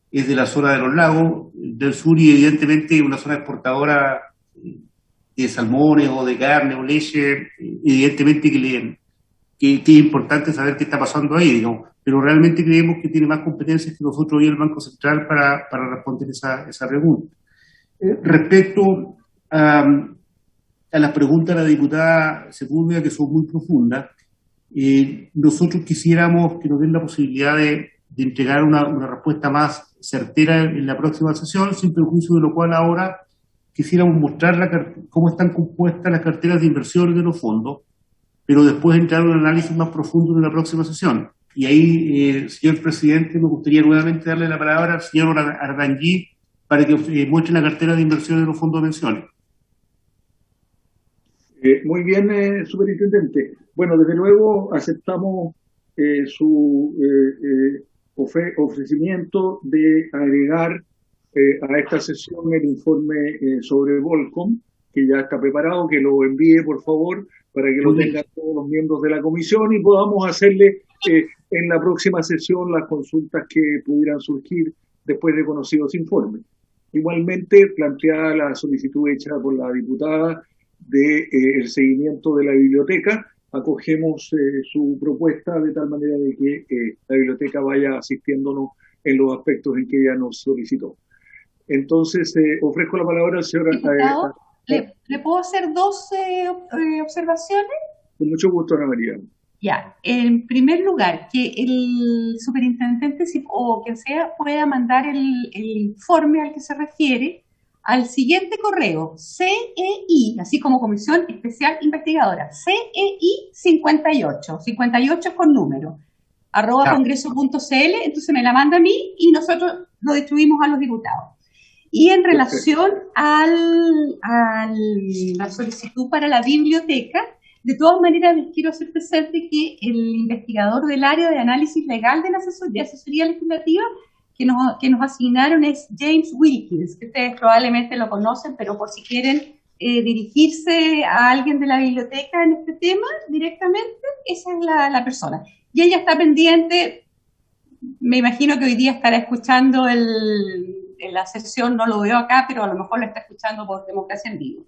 es de la zona de los lagos del sur y evidentemente una zona exportadora de salmones o de carne o leche, evidentemente que es importante saber qué está pasando ahí, digamos, pero realmente creemos que tiene más competencias que nosotros y el Banco Central para responder esa pregunta. Respecto a las preguntas de la diputada Sepúlveda, que son muy profundas, nosotros quisiéramos que nos den la posibilidad de entregar una respuesta más certera en la próxima sesión, sin perjuicio de lo cual ahora quisiéramos mostrar cómo están compuestas las carteras de inversiones de los fondos, pero después entrar en un análisis más profundo en la próxima sesión. Y ahí, señor presidente, me gustaría nuevamente darle la palabra al señor Ardangui para que muestre la cartera de inversiones de los fondos de pensiones. Muy bien, superintendente. Bueno, desde luego aceptamos su ofrecimiento de agregar a esta sesión el informe sobre Volcom, que ya está preparado, que lo envíe, por favor, para que lo tengan todos los miembros de la comisión y podamos hacerle en la próxima sesión las consultas que pudieran surgir después de conocidos informes. Igualmente, planteada la solicitud hecha por la diputada el seguimiento de la biblioteca, acogemos su propuesta de tal manera de que la biblioteca vaya asistiéndonos en los aspectos en que ella nos solicitó. Entonces, ofrezco la palabra al señor... ¿Le puedo hacer dos observaciones? Con mucho gusto, Ana María. Ya, en primer lugar, que el superintendente o quien sea pueda mandar el informe al que se refiere al siguiente correo, CEI, así como Comisión Especial Investigadora, CEI 58 es con número, @congreso.cl, entonces me la manda a mí y nosotros lo distribuimos a los diputados. Y en relación a la solicitud para la biblioteca, de todas maneras les quiero hacer presente que el investigador del área de análisis legal de la asesoría legislativa que nos asignaron es James Wilkins, que ustedes probablemente lo conocen, pero por si quieren dirigirse a alguien de la biblioteca en este tema directamente, esa es la persona. Y ella está pendiente, me imagino que hoy día estará escuchando en la sesión, no lo veo acá, pero a lo mejor lo está escuchando por Democracia en Vivo.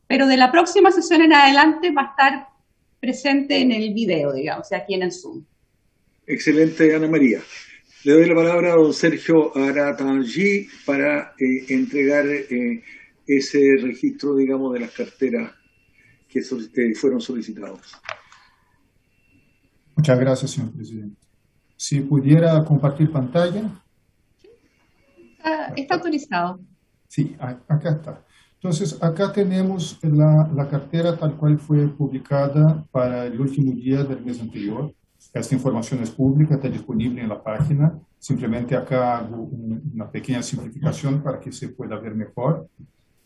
Pero de la próxima sesión en adelante va a estar presente en el video, digamos, o sea, aquí en el Zoom. Excelente, Ana María. Le doy la palabra a don Sergio Ardangui para entregar ese registro, digamos, de las carteras que fueron solicitadas. Muchas gracias, señor presidente. Si pudiera compartir pantalla. Está autorizado. Sí, acá está. Entonces, acá tenemos la cartera tal cual fue publicada para el último día del mes anterior. Esta información es pública, está disponible en la página. Simplemente acá hago una pequeña simplificación para que se pueda ver mejor.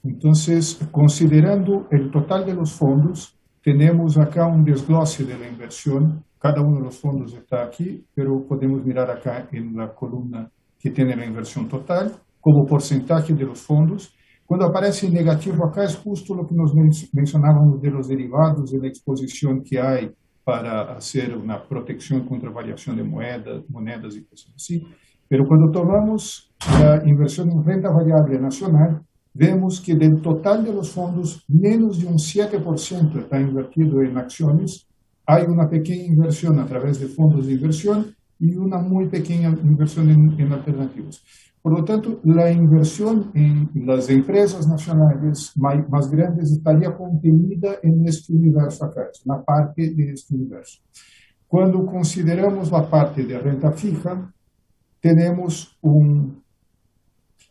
Entonces, considerando el total de los fondos, tenemos acá un desglose de la inversión. Cada uno de los fondos está aquí, pero podemos mirar acá en la columna que tiene la inversión total como porcentaje de los fondos. Cuando aparece negativo acá es justo lo que nos mencionábamos de los derivados, de la exposición que hay para hacer una protección contra variación de monedas y cosas así. Pero cuando tomamos la inversión en renta variable nacional, vemos que del total de los fondos, menos de un 7% está invertido en acciones. Hay una pequeña inversión a través de fondos de inversión y una muy pequeña inversión en alternativos. Por lo tanto, la inversión en las empresas nacionales más grandes estaría contenida en este universo acá, es una parte de este universo. Cuando consideramos la parte de renta fija, tenemos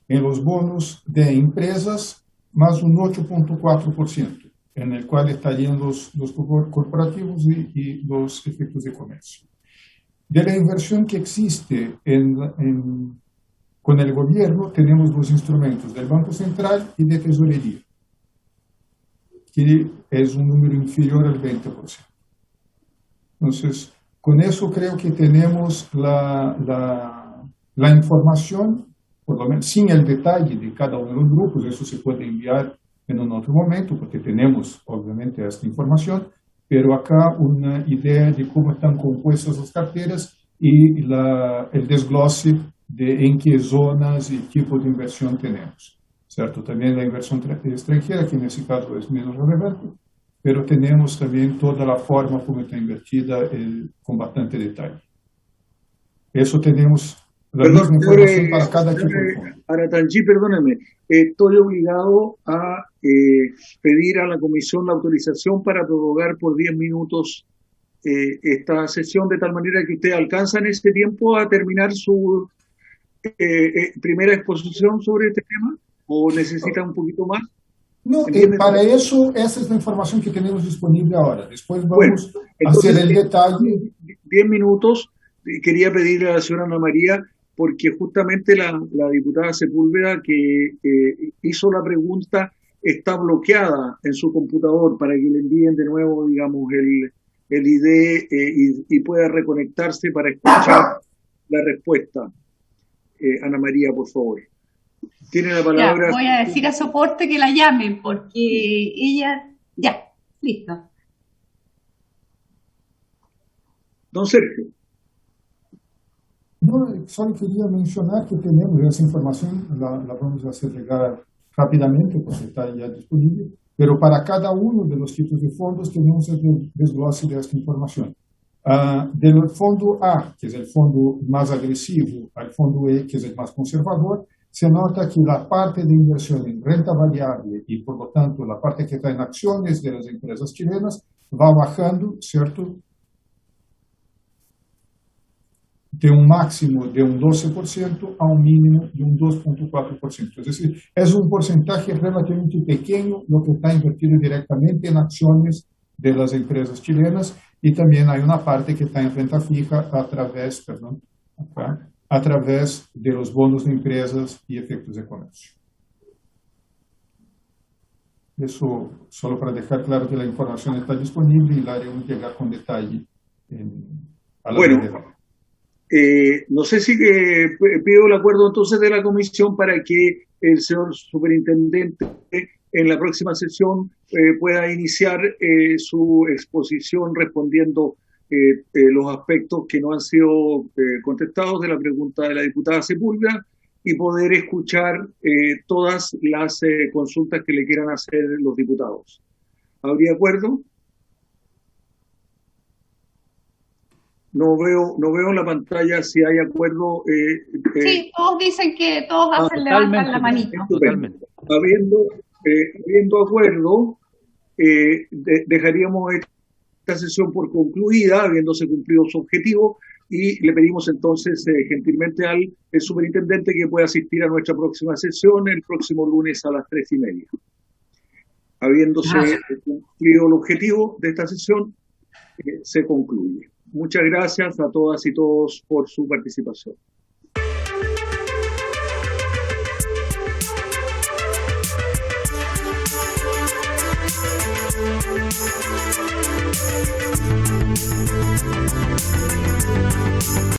en los bonos de empresas más un 8.4%, en el cual estarían los corporativos y los efectos de comercio. De la inversión que existe con el gobierno, tenemos los instrumentos del Banco Central y de Tesorería, que es un número inferior al 20%. Entonces, con eso creo que tenemos la información, por lo menos sin el detalle de cada uno de los grupos. Eso se puede enviar en un otro momento, porque tenemos, obviamente, esta información, pero acá una idea de cómo están compuestas las carteras y el desglose de en qué zonas y tipo de inversión tenemos, ¿cierto? También la inversión extranjera, que en ese caso es menos relevante, pero tenemos también toda la forma como está invertida con bastante detalle. Eso tenemos la misma información para cada tipo de fondo. Aratanjí, perdóneme, estoy obligado a pedir a la comisión la autorización para prorrogar por 10 minutos esta sesión, de tal manera que usted alcanza en este tiempo a terminar su primera exposición sobre este tema, o necesita un poquito más. No, para eso, esa es la información que tenemos disponible ahora. Después vamos a hacer el detalle. 10 minutos. Quería pedirle a la señora Ana María, porque justamente la diputada Sepúlveda que hizo la pregunta está bloqueada en su computador para que le envíen de nuevo, digamos, el ID y pueda reconectarse para escuchar la respuesta. Ana María, por favor. Tiene la palabra. Ya, voy a decir a soporte que la llamen, porque ella... Ya, listo. Don Sergio. No, solo quería mencionar que tenemos esa información, la vamos a hacer llegar rápidamente, porque está ya disponible, pero para cada uno de los tipos de fondos tenemos el desglose de esta información. Del fondo A, que es el fondo más agresivo, al fondo E, que es el más conservador, se nota que la parte de inversión en renta variable y, por lo tanto, la parte que está en acciones de las empresas chilenas va bajando, ¿cierto?, de un máximo de un 12% a un mínimo de un 2.4%. Es decir, es un porcentaje relativamente pequeño lo que está invertido directamente en acciones de las empresas chilenas, y también hay una parte que está en renta fija a través de los bonos de empresas y efectos de comercio. Eso solo para dejar claro que la información está disponible y la haremos llegar con detalle a la brevedad. No sé si pido el acuerdo entonces de la comisión para que el señor superintendente en la próxima sesión pueda iniciar su exposición respondiendo los aspectos que no han sido contestados de la pregunta de la diputada Sepúlveda, y poder escuchar todas las consultas que le quieran hacer los diputados. ¿Habría acuerdo? No veo en la pantalla si hay acuerdo. Sí, todos dicen que todos hacen levantar la manita. Totalmente. Habiendo acuerdo, dejaríamos esta sesión por concluida, habiéndose cumplido su objetivo, y le pedimos entonces gentilmente al superintendente que pueda asistir a nuestra próxima sesión el próximo lunes a las 3:30. Habiéndose cumplido el objetivo de esta sesión, se concluye. Muchas gracias a todas y todos por su participación.